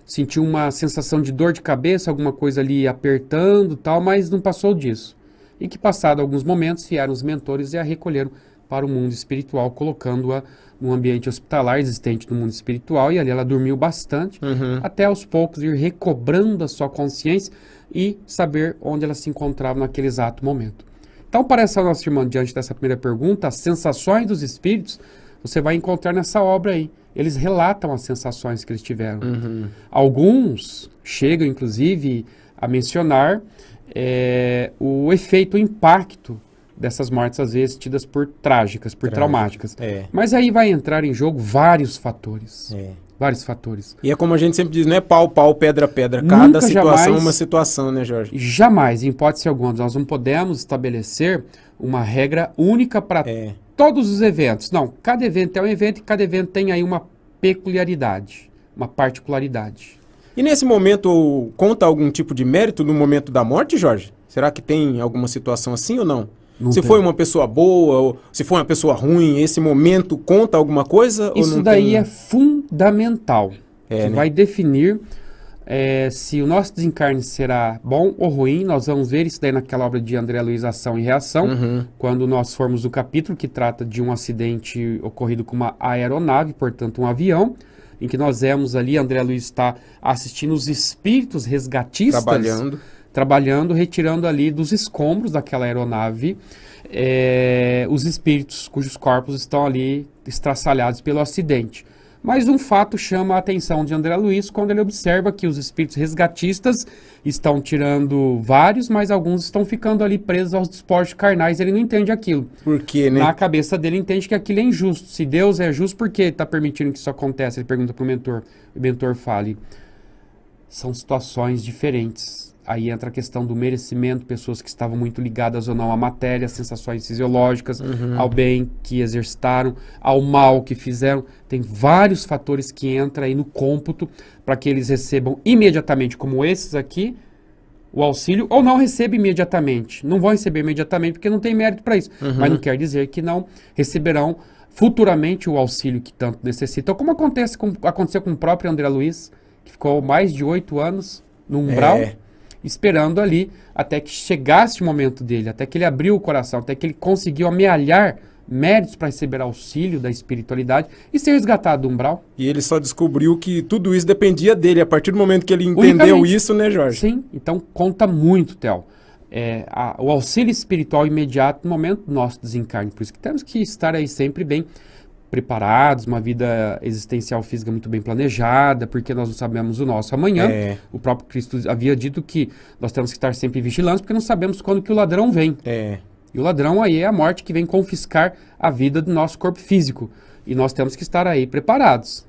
sentiu uma sensação de dor de cabeça, alguma coisa ali apertando, tal, mas não passou disso. E que, passado alguns momentos, vieram os mentores e a recolheram para o mundo espiritual, colocando-a num ambiente hospitalar existente no mundo espiritual, e ali ela dormiu bastante, até aos poucos ir recobrando a sua consciência e saber onde ela se encontrava naquele exato momento. Então, para essa nossa irmã, diante dessa primeira pergunta, as sensações dos espíritos, você vai encontrar nessa obra aí. Eles relatam as sensações que eles tiveram. Alguns chegam, inclusive, a mencionar o efeito, o impacto dessas mortes, às vezes, tidas por trágicas, por traumáticas. Mas aí vai entrar em jogo vários fatores. Vários fatores. E é como a gente sempre diz, não é pau, pau, pedra, pedra. Cada situação é uma situação, né, Jorge? Jamais, em hipótese alguma, nós não podemos estabelecer uma regra única para todos os eventos. Não, cada evento é um evento e cada evento tem aí uma peculiaridade, uma particularidade. E nesse momento, conta algum tipo de mérito no momento da morte, Jorge? Será que tem alguma situação assim ou não? Se foi uma pessoa boa ou se foi uma pessoa ruim, esse momento conta alguma coisa? Isso ou não daí tem... é fundamental. Que vai definir se o nosso desencarne será bom ou ruim. Nós vamos ver isso daí naquela obra de André Luiz, Ação e Reação, quando nós formos do capítulo que trata de um acidente ocorrido com uma aeronave, portanto um avião, em que nós vemos ali, André Luiz está assistindo os espíritos resgatistas trabalhando, retirando ali dos escombros daquela aeronave os espíritos cujos corpos estão ali estraçalhados pelo acidente. Mas um fato chama a atenção de André Luiz quando ele observa que os espíritos resgatistas estão tirando vários, mas alguns estão ficando ali presos aos despojos carnais. Ele não entende aquilo. Por quê, né? Na cabeça dele entende que aquilo é injusto. Se Deus é justo, por que está permitindo que isso aconteça? Ele pergunta para o mentor. O mentor fala, são situações diferentes. Aí entra a questão do merecimento, pessoas que estavam muito ligadas ou não à matéria, sensações fisiológicas, ao bem que exercitaram, ao mal que fizeram. Tem vários fatores que entram aí no cômputo para que eles recebam imediatamente, como esses aqui, o auxílio, ou não recebam imediatamente. Não vão receber imediatamente porque não tem mérito para isso. Mas não quer dizer que não receberão futuramente o auxílio que tanto necessitam. Como aconteceu com o próprio André Luiz, que ficou mais de 8 anos no umbral, esperando ali até que chegasse o momento dele, até que ele abriu o coração, até que ele conseguiu amealhar méritos para receber auxílio da espiritualidade e ser resgatado do umbral. E ele só descobriu que tudo isso dependia dele, a partir do momento que ele entendeu isso, né, Jorge? Sim, então conta muito, Theo. O auxílio espiritual imediato no momento do nosso desencarne. Por isso que temos que estar aí sempre bem preparados, uma vida existencial física muito bem planejada, porque nós não sabemos o nosso amanhã. O próprio Cristo havia dito que nós temos que estar sempre vigilantes, porque não sabemos quando que o ladrão vem. E o ladrão aí é a morte que vem confiscar a vida do nosso corpo físico. E nós temos que estar aí preparados.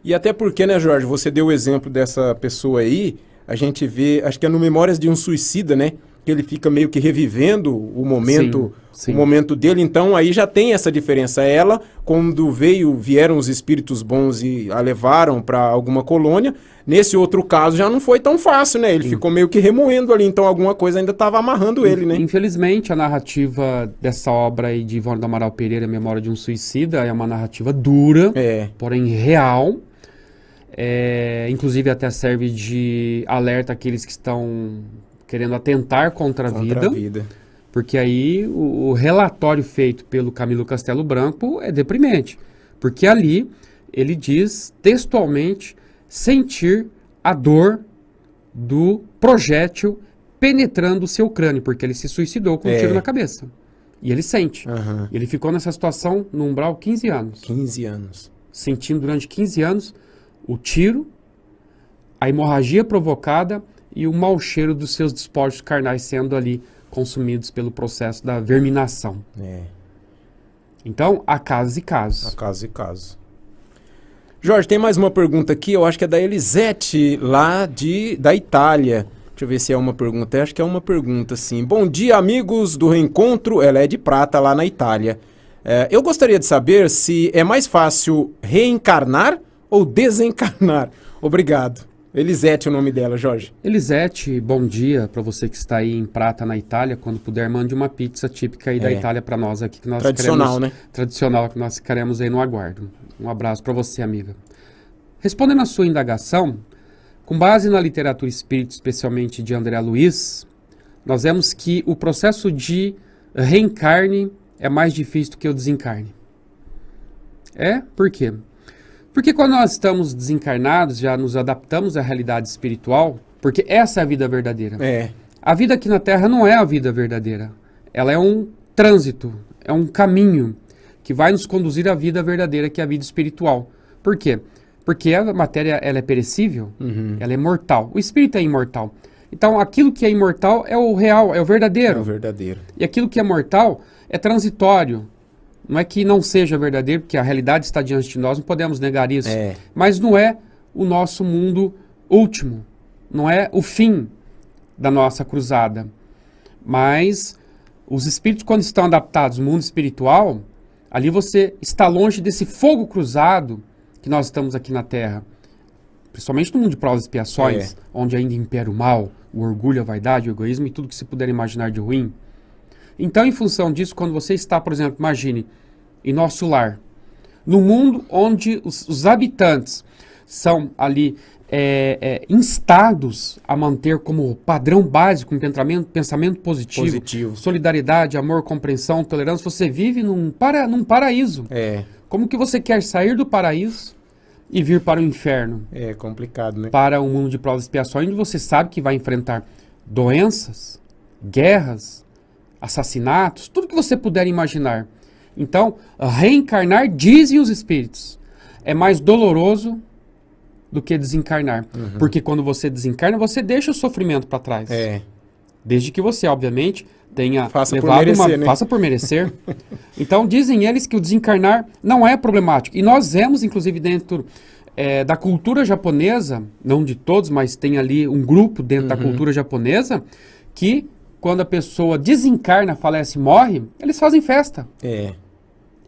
E até porque, né, Jorge, você deu o exemplo dessa pessoa aí, a gente vê, acho que é no Memórias de um Suicida, né? Que ele fica meio que revivendo o momento, o momento dele, então aí já tem essa diferença. Ela, quando vieram os espíritos bons e a levaram para alguma colônia, nesse outro caso já não foi tão fácil, né? Ele ficou meio que remoendo ali, então alguma coisa ainda estava amarrando ele, né? Infelizmente, a narrativa dessa obra aí de Ivone do Amaral Pereira, Memória de um Suicida, é uma narrativa dura, porém real. Inclusive até serve de alerta àqueles que estão querendo atentar contra a vida. Porque aí o relatório feito pelo Camilo Castelo Branco é deprimente. Porque ali ele diz textualmente sentir a dor do projétil penetrando o seu crânio, porque ele se suicidou com um tiro na cabeça. E ele sente. Ele ficou nessa situação no umbral 15 anos. 15 anos. Sentindo durante 15 anos o tiro, a hemorragia provocada e o mau cheiro dos seus despojos carnais sendo ali consumidos pelo processo da verminação. Então, há casos e casos. Há casos e casos. Jorge, tem mais uma pergunta aqui, eu acho que é da Elisete, lá da Itália. Deixa eu ver se é uma pergunta. Acho que é uma pergunta, sim. Bom dia, amigos do Reencontro. Ela é de Prata, lá na Itália. Eu gostaria de saber se é mais fácil reencarnar ou desencarnar. Obrigado. Elisete é o nome dela, Jorge. Elisete, bom dia para você que está aí em Prata, na Itália. Quando puder, mande uma pizza típica aí da Itália para nós aqui. Que nós tradicional, né? Tradicional, que nós ficaremos aí no aguardo. Um abraço para você, amiga. Respondendo à sua indagação, com base na literatura espírita, especialmente de André Luiz, nós vemos que o processo de reencarne é mais difícil do que o desencarne. Por quê? Porque quando nós estamos desencarnados, já nos adaptamos à realidade espiritual, porque essa é a vida verdadeira. A vida aqui na Terra não é a vida verdadeira. Ela é um trânsito, é um caminho que vai nos conduzir à vida verdadeira, que é a vida espiritual. Por quê? Porque a matéria ela é perecível, ela é mortal. O espírito é imortal. Então, aquilo que é imortal é o real, é o verdadeiro. É o verdadeiro. E aquilo que é mortal é transitório. Não é que não seja verdadeiro, porque a realidade está diante de nós, não podemos negar isso. Mas não é o nosso mundo último. Não é o fim da nossa cruzada. Mas os espíritos, quando estão adaptados no mundo espiritual, ali você está longe desse fogo cruzado que nós estamos aqui na Terra. Principalmente no mundo de provas e expiações, onde ainda impera o mal, o orgulho, a vaidade, o egoísmo e tudo que se puder imaginar de ruim. Então, em função disso, quando você está, por exemplo, imagine, em nosso lar, no mundo onde os habitantes são ali instados a manter como padrão básico um pensamento positivo, solidariedade, amor, compreensão, tolerância, você vive num paraíso. Como que você quer sair do paraíso e vir para o inferno? É complicado, né? Para um mundo de provas e expiações, onde você sabe que vai enfrentar doenças, guerras, assassinatos, tudo que você puder imaginar. Então, reencarnar, dizem os espíritos, é mais doloroso do que desencarnar. Porque quando você desencarna, você deixa o sofrimento para trás. Desde que você, obviamente, tenha faça por merecer. Então, dizem eles que o desencarnar não é problemático. E nós vemos, inclusive, dentro da cultura japonesa, não de todos, mas tem ali um grupo dentro da cultura japonesa, que quando a pessoa desencarna, falece, morre, eles fazem festa.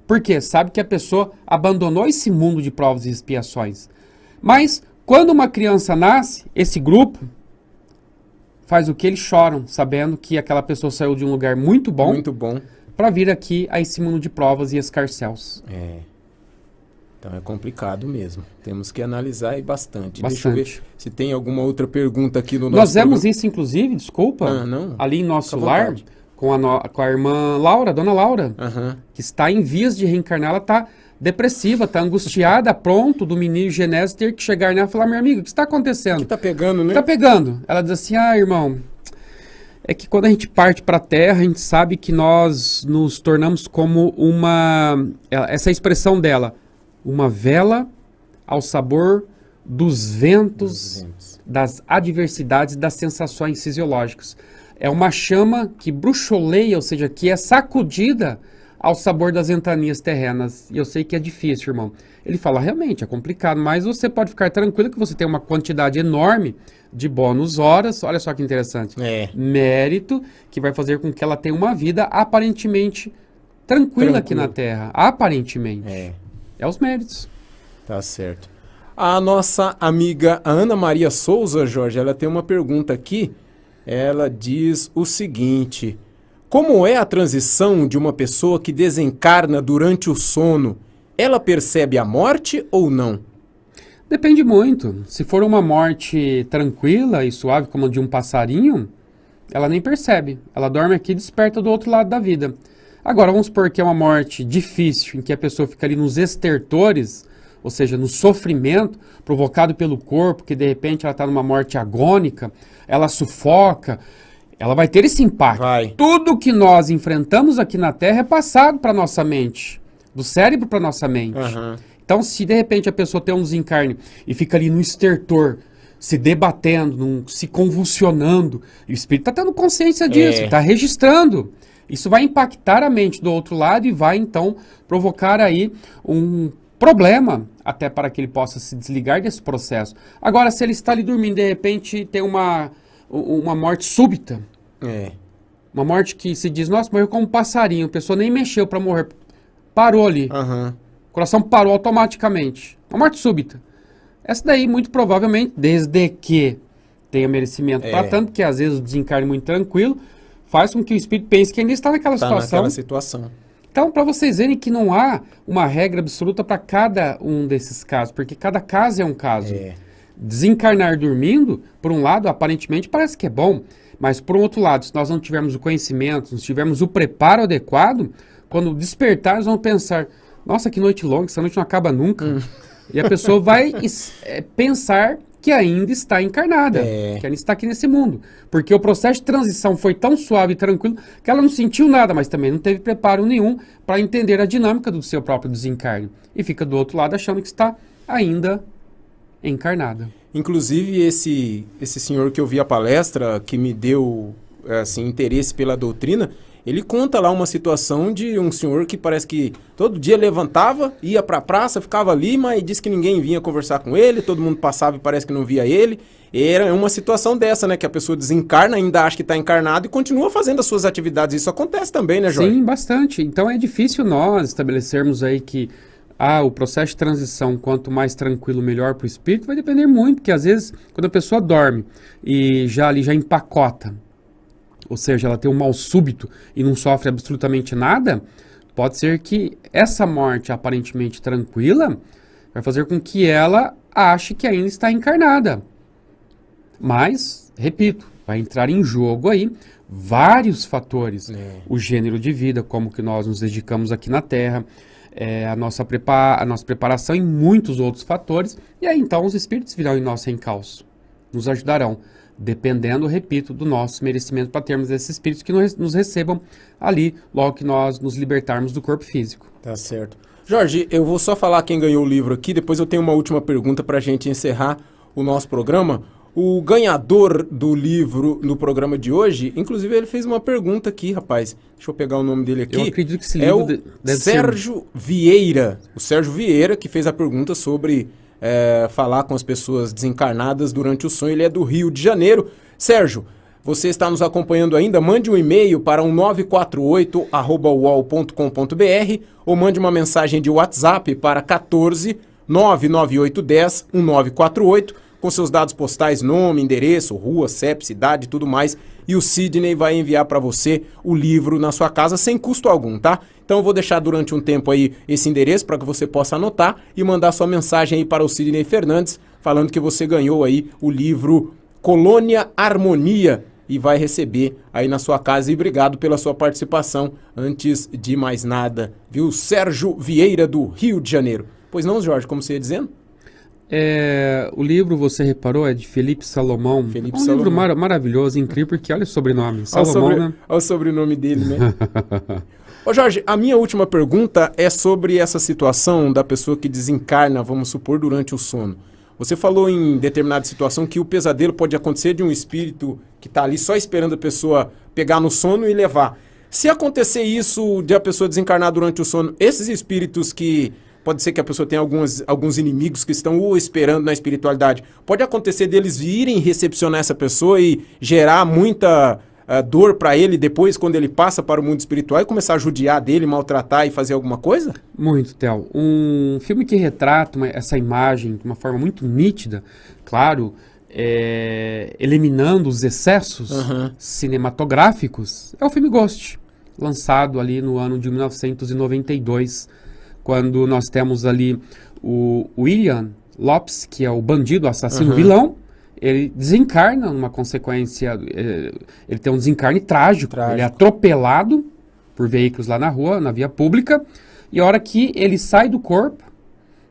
Por quê? Sabe que a pessoa abandonou esse mundo de provas e expiações. Mas, quando uma criança nasce, esse grupo faz o que? Eles choram, sabendo que aquela pessoa saiu de um lugar muito bom para vir aqui a esse mundo de provas e escarcéus. Então é complicado mesmo. Temos que analisar aí bastante. Deixa eu ver se tem alguma outra pergunta aqui no nosso Nós vemos isso, inclusive, desculpa, ali em nosso lar, com a irmã Laura, dona Laura, que está em vias de reencarnar. Ela está depressiva, está angustiada, pronto do menino Genésio ter que chegar nela e falar, meu amigo, o que está acontecendo? O que está pegando, né? Está pegando. Ela diz assim, irmão, é que quando a gente parte para a Terra, a gente sabe que nós nos tornamos como essa expressão dela, uma vela ao sabor dos ventos, das adversidades, das sensações fisiológicas. É uma chama que bruxoleia, ou seja, que é sacudida ao sabor das ventanias terrenas. E eu sei que é difícil, irmão. Ele fala, realmente, é complicado, mas você pode ficar tranquilo que você tem uma quantidade enorme de bônus horas. Olha só que interessante. Mérito que vai fazer com que ela tenha uma vida aparentemente tranquila aqui na Terra. Aparentemente. É os méritos. Tá certo. A nossa amiga Ana Maria Souza, Jorge, ela tem uma pergunta aqui. Ela diz o seguinte: como é a transição de uma pessoa que desencarna durante o sono? Ela percebe a morte ou não? Depende muito. Se for uma morte tranquila e suave, como a de um passarinho, ela nem percebe. Ela dorme aqui e desperta do outro lado da vida. Agora, vamos supor que é uma morte difícil, em que a pessoa fica ali nos estertores, ou seja, no sofrimento provocado pelo corpo, que de repente ela está numa morte agônica, ela sufoca, ela vai ter esse impacto. Tudo que nós enfrentamos aqui na Terra é passado para nossa mente, do cérebro para nossa mente. Então, se de repente a pessoa tem um desencarne e fica ali no estertor, se debatendo, se convulsionando, e o espírito está tendo consciência disso, está registrando. Isso vai impactar a mente do outro lado e vai, então, provocar aí um problema, até para que ele possa se desligar desse processo. Agora, se ele está ali dormindo, de repente tem uma morte súbita, uma morte que se diz, nossa, morreu como um passarinho, a pessoa nem mexeu para morrer, parou ali, o coração parou automaticamente, uma morte súbita. Essa daí, muito provavelmente, desde que tenha merecimento para tanto, que às vezes o desencarne muito tranquilo, faz com que o espírito pense que ainda está naquela situação. Então, para vocês verem que não há uma regra absoluta para cada um desses casos, porque cada caso é um caso. Desencarnar dormindo, por um lado, aparentemente parece que é bom, mas por um outro lado, se nós não tivermos o conhecimento, se não tivermos o preparo adequado, quando despertar, nós vamos pensar, nossa, que noite longa, essa noite não acaba nunca. E a pessoa vai pensar que ainda está encarnada, que ainda está aqui nesse mundo. Porque o processo de transição foi tão suave e tranquilo que ela não sentiu nada, mas também não teve preparo nenhum para entender a dinâmica do seu próprio desencarne. E fica do outro lado achando que está ainda encarnada. Inclusive, esse senhor que eu vi a palestra, que me deu assim, interesse pela doutrina, ele conta lá uma situação de um senhor que parece que todo dia levantava, ia para a praça, ficava ali, mas disse que ninguém vinha conversar com ele, todo mundo passava e parece que não via ele. Era uma situação dessa, né? Que a pessoa desencarna, ainda acha que está encarnado e continua fazendo as suas atividades. Isso acontece também, né, Jorge? Sim, bastante. Então é difícil nós estabelecermos aí que o processo de transição, quanto mais tranquilo, melhor para o espírito, vai depender muito, porque às vezes, quando a pessoa dorme e já empacota, ou seja, ela tem um mal súbito e não sofre absolutamente nada, pode ser que essa morte aparentemente tranquila vai fazer com que ela ache que ainda está encarnada. Mas, repito, vai entrar em jogo aí vários fatores. O gênero de vida, como que nós nos dedicamos aqui na Terra, a nossa preparação e muitos outros fatores. E aí então os espíritos virão em nosso encalço, nos ajudarão, dependendo, repito, do nosso merecimento para termos esses espíritos que nos recebam ali, logo que nós nos libertarmos do corpo físico. Tá certo. Jorge, eu vou só falar quem ganhou o livro aqui, depois eu tenho uma última pergunta para a gente encerrar o nosso programa. O ganhador do livro no programa de hoje, inclusive ele fez uma pergunta aqui, rapaz. Deixa eu pegar o nome dele aqui. Eu acredito que esse livro deve Sérgio Vieira. O Sérgio Vieira que fez a pergunta sobre falar com as pessoas desencarnadas durante o sonho. Ele é do Rio de Janeiro. Sérgio, você está nos acompanhando ainda? Mande um e-mail para 948@uol.com.br ou mande uma mensagem de WhatsApp para 14 99810 1948 com seus dados postais, nome, endereço, rua, CEP, cidade e tudo mais. E o Sidney vai enviar para você o livro na sua casa sem custo algum, tá? Então eu vou deixar durante um tempo aí esse endereço para que você possa anotar e mandar sua mensagem aí para o Sidney Fernandes, falando que você ganhou aí o livro Colônia Harmonia e vai receber aí na sua casa. E obrigado pela sua participação antes de mais nada, viu? Sérgio Vieira do Rio de Janeiro. Pois não, Jorge, como você ia dizendo? O livro, você reparou, é de Felipe Salomão. Livro maravilhoso, incrível, porque olha o sobrenome. Salomão, né? Olha o sobrenome dele, né? Ô Jorge, a minha última pergunta é sobre essa situação da pessoa que desencarna, vamos supor, durante o sono. Você falou em determinada situação que o pesadelo pode acontecer de um espírito que está ali só esperando a pessoa pegar no sono e levar. Se acontecer isso de a pessoa desencarnar durante o sono, esses espíritos que... Pode ser que a pessoa tenha alguns inimigos que estão o esperando na espiritualidade. Pode acontecer deles virem recepcionar essa pessoa e gerar muita dor para ele depois, quando ele passa para o mundo espiritual, e começar a judiar dele, maltratar e fazer alguma coisa? Muito, Theo. Um filme que retrata essa imagem de uma forma muito nítida, claro, eliminando os excessos cinematográficos, é o filme Ghost, lançado ali no ano de 1992, quando nós temos ali o William Lopes, que é o bandido, assassino, vilão. Ele desencarna numa consequência, ele tem um desencarne trágico. Ele é atropelado por veículos lá na rua, na via pública, e a hora que ele sai do corpo,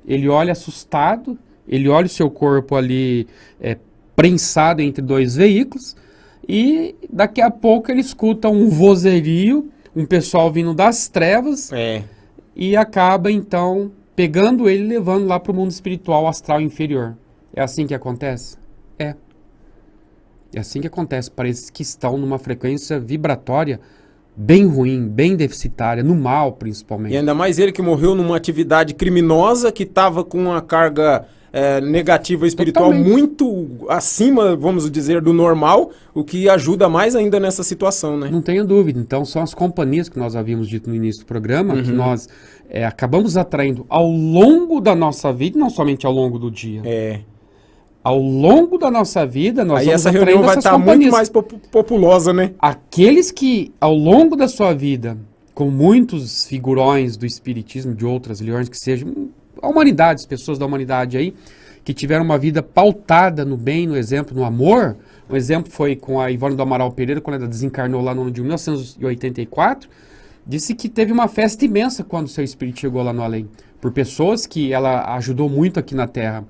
ele olha assustado, ele olha o seu corpo ali prensado entre dois veículos, e daqui a pouco ele escuta um vozerio, um pessoal vindo das trevas, e acaba, então, pegando ele e levando lá para o mundo espiritual astral inferior. É assim que acontece? É assim que acontece para esses que estão numa frequência vibratória bem ruim, bem deficitária, no mal, principalmente. E ainda mais ele que morreu numa atividade criminosa, que estava com uma carga negativa espiritual muito acima, vamos dizer, do normal, o que ajuda mais ainda nessa situação, né? Não tenha dúvida. Então, são as companhias que nós havíamos dito no início do programa, que nós acabamos atraindo ao longo da nossa vida, não somente ao longo do dia. Ao longo da nossa vida, nós vamos essa reunião vai estar muito mais populosa, né? Aqueles que, ao longo da sua vida, com muitos figurões do espiritismo, de outras religiões que sejam, a humanidade, as pessoas da humanidade aí, que tiveram uma vida pautada no bem, no exemplo, no amor. Um exemplo foi com a Ivone do Amaral Pereira, quando ela desencarnou lá no ano de 1984, disse que teve uma festa imensa quando seu espírito chegou lá no além, por pessoas que ela ajudou muito aqui na Terra.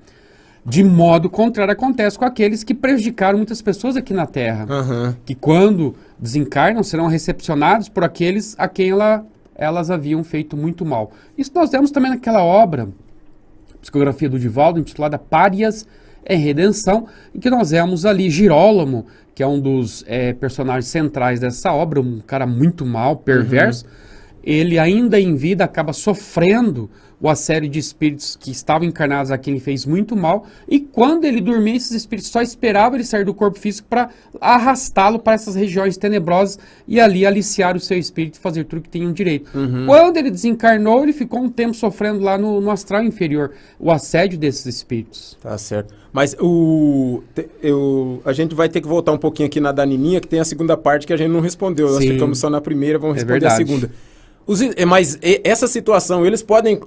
De modo contrário acontece com aqueles que prejudicaram muitas pessoas aqui na Terra, que quando desencarnam serão recepcionados por aqueles a quem elas haviam feito muito mal. Isso nós vemos também naquela obra, Psicografia do Divaldo, intitulada Párias em Redenção, em que nós vemos ali Girólamo, que é um dos personagens centrais dessa obra, um cara muito mal, perverso. Ele ainda em vida acaba sofrendo o assédio de espíritos que estavam encarnados a quem ele fez muito mal, e quando ele dormia, esses espíritos só esperavam ele sair do corpo físico para arrastá-lo para essas regiões tenebrosas e ali aliciar o seu espírito e fazer tudo que tinham direito. Quando ele desencarnou, ele ficou um tempo sofrendo lá no astral inferior, o assédio desses espíritos. Tá certo. Mas a gente vai ter que voltar um pouquinho aqui na Danininha, que tem a segunda parte que a gente não respondeu. Nós ficamos só na primeira, vamos responder a segunda. Mas essa situação, eles podem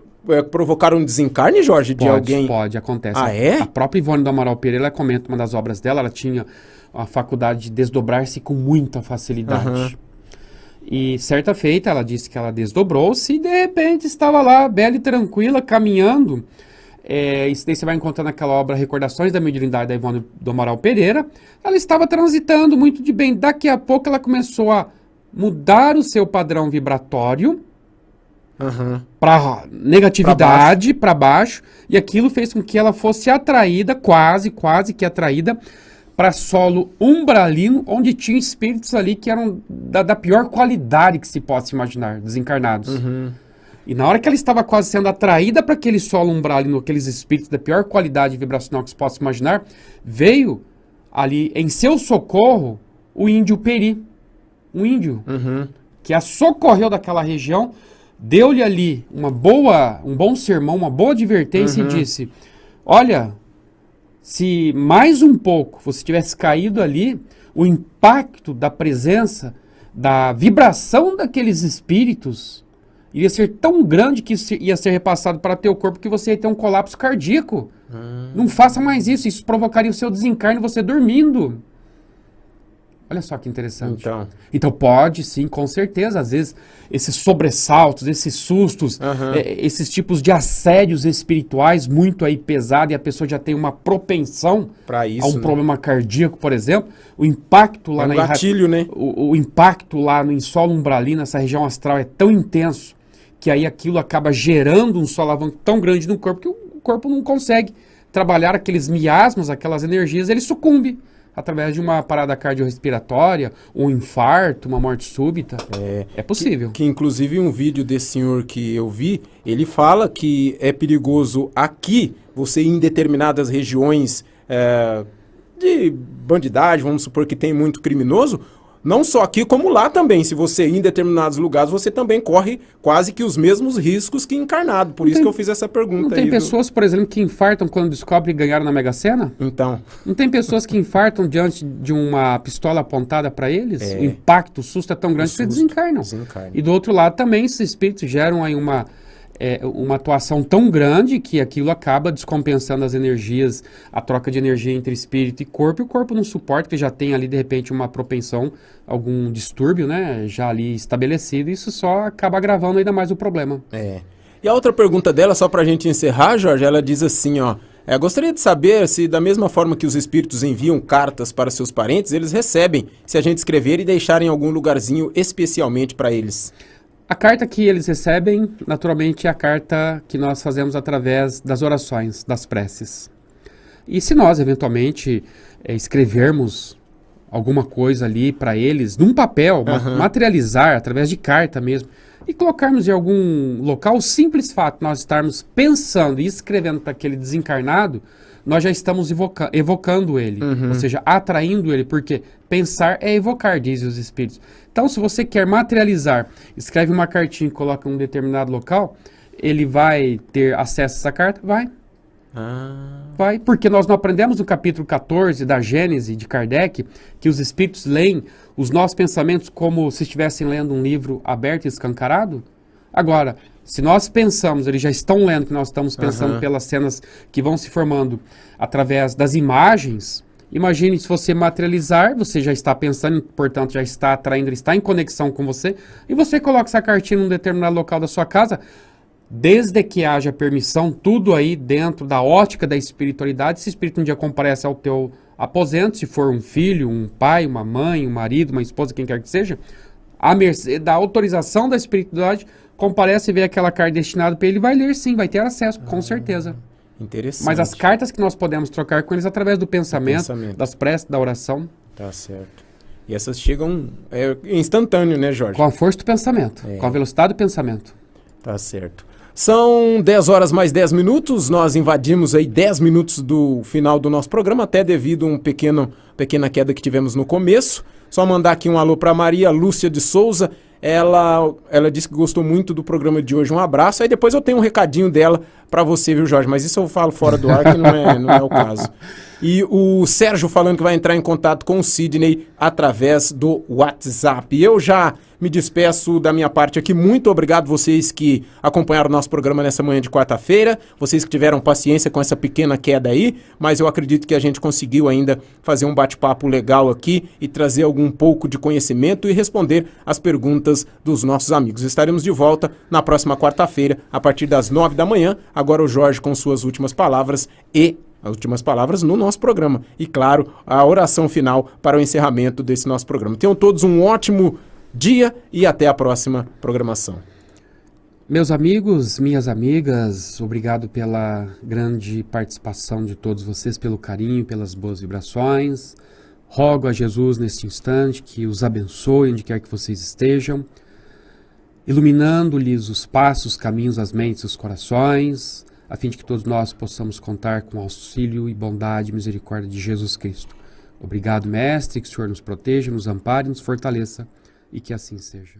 provocar um desencarne, Jorge, de alguém? Pode, acontece. Ah, é? A própria Ivone do Amaral Pereira, ela comenta uma das obras dela, ela tinha a faculdade de desdobrar-se com muita facilidade. E certa feita, ela disse que ela desdobrou-se e de repente estava lá, bela e tranquila, caminhando. Isso daí você vai encontrar naquela obra Recordações da Mediunidade da Ivone do Amaral Pereira. Ela estava transitando muito de bem. Daqui a pouco ela começou a mudar o seu padrão vibratório para negatividade, para baixo, e aquilo fez com que ela fosse atraída, quase que atraída, para solo umbralino, onde tinha espíritos ali que eram da pior qualidade que se possa imaginar, desencarnados. E na hora que ela estava quase sendo atraída para aquele solo umbralino, aqueles espíritos da pior qualidade vibracional que se possa imaginar, veio ali em seu socorro o índio Peri. Um índio que a socorreu daquela região, deu-lhe ali um bom sermão, uma boa advertência e disse: olha, se mais um pouco você tivesse caído ali, o impacto da presença, da vibração daqueles espíritos iria ser tão grande que isso ia ser repassado para teu corpo que você ia ter um colapso cardíaco. Não faça mais isso provocaria o seu desencarne você dormindo. Olha só que interessante. Então pode, sim, com certeza. Às vezes, esses sobressaltos, esses sustos, esses tipos de assédios espirituais muito aí pesado, e a pessoa já tem uma propensão a um problema cardíaco, por exemplo, o impacto lá gatilho, né? O impacto lá no solo umbralino, nessa região astral, é tão intenso que aí aquilo acaba gerando um solavanco tão grande no corpo que o corpo não consegue trabalhar aqueles miasmas, aquelas energias, ele sucumbe através de uma parada cardiorrespiratória, um infarto, uma morte súbita. É possível. Que inclusive um vídeo desse senhor que eu vi, ele fala que é perigoso aqui, você ir em determinadas regiões de bandidagem, vamos supor que tem muito criminoso, não só aqui como lá também. Se você ir em determinados lugares, você também corre quase que os mesmos riscos que encarnado. Por isso que eu fiz essa pergunta. Não tem pessoas, por exemplo, que infartam quando descobrem que ganharam na Mega Sena? Então. Não tem pessoas que infartam diante de uma pistola apontada para eles? O impacto, o susto é tão grande que eles desencarnam. E do outro lado também, esses espíritos geram aí uma atuação tão grande que aquilo acaba descompensando as energias, a troca de energia entre espírito e o corpo não suporta, que já tem ali de repente uma propensão, algum distúrbio, né, já ali estabelecido, e isso só acaba agravando ainda mais o problema. E a outra pergunta dela, só pra gente encerrar, Jorge, ela diz assim, gostaria de saber se da mesma forma que os espíritos enviam cartas para seus parentes, eles recebem, se a gente escrever e deixar em algum lugarzinho especialmente para eles. A carta que eles recebem, naturalmente, é a carta que nós fazemos através das orações, das preces. E se nós, eventualmente, escrevermos alguma coisa ali para eles, num papel, materializar, através de carta mesmo, e colocarmos em algum local, o simples fato de nós estarmos pensando e escrevendo para aquele desencarnado, nós já estamos evocando ele, ou seja, atraindo ele, porque pensar é evocar, dizem os espíritos. Então, se você quer materializar, escreve uma cartinha e coloca em um determinado local, ele vai ter acesso a essa carta? Vai. Vai, porque nós não aprendemos no capítulo 14 da Gênese de Kardec que os espíritos leem os nossos pensamentos como se estivessem lendo um livro aberto e escancarado? Agora, se nós pensamos, eles já estão lendo, que nós estamos pensando pelas cenas que vão se formando através das imagens. Imagine se você materializar, você já está pensando, portanto já está atraindo, ele está em conexão com você, e você coloca essa cartinha num determinado local da sua casa, desde que haja permissão, tudo aí dentro da ótica da espiritualidade. Se o espírito um dia comparece ao teu aposento, se for um filho, um pai, uma mãe, um marido, uma esposa, quem quer que seja, à mercê da autorização da espiritualidade, comparece e vê aquela carta destinada para ele, vai ler sim, vai ter acesso, com certeza. Interessante. Mas as cartas que nós podemos trocar com eles através do pensamento, das preces, da oração. Tá certo. E essas chegam instantâneo, né, Jorge? Com a força do pensamento, com a velocidade do pensamento. Tá certo. São 10 horas mais 10 minutos, nós invadimos aí 10 minutos do final do nosso programa, até devido a uma pequena queda que tivemos no começo. Só mandar aqui um alô para Maria Lúcia de Souza. Ela disse que gostou muito do programa de hoje. Um abraço. Aí depois eu tenho um recadinho dela para você, viu, Jorge? Mas isso eu falo fora do ar, que não é o caso. E o Sérgio falando que vai entrar em contato com o Sidney através do WhatsApp. Eu já me despeço da minha parte aqui. Muito obrigado vocês que acompanharam o nosso programa nessa manhã de quarta-feira. Vocês que tiveram paciência com essa pequena queda aí. Mas eu acredito que a gente conseguiu ainda fazer um bate-papo legal aqui e trazer algum pouco de conhecimento e responder as perguntas dos nossos amigos. Estaremos de volta na próxima quarta-feira, a partir das 9 da manhã. Agora o Jorge com suas últimas palavras e as últimas palavras no nosso programa. E, claro, a oração final para o encerramento desse nosso programa. Tenham todos um ótimo dia e até a próxima programação. Meus amigos, minhas amigas, obrigado pela grande participação de todos vocês, pelo carinho, pelas boas vibrações. Rogo a Jesus neste instante que os abençoe onde quer que vocês estejam, iluminando-lhes os passos, os caminhos, as mentes, os corações, a fim de que todos nós possamos contar com o auxílio e bondade e misericórdia de Jesus Cristo. Obrigado, Mestre, que o Senhor nos proteja, nos ampare, nos fortaleça e que assim seja.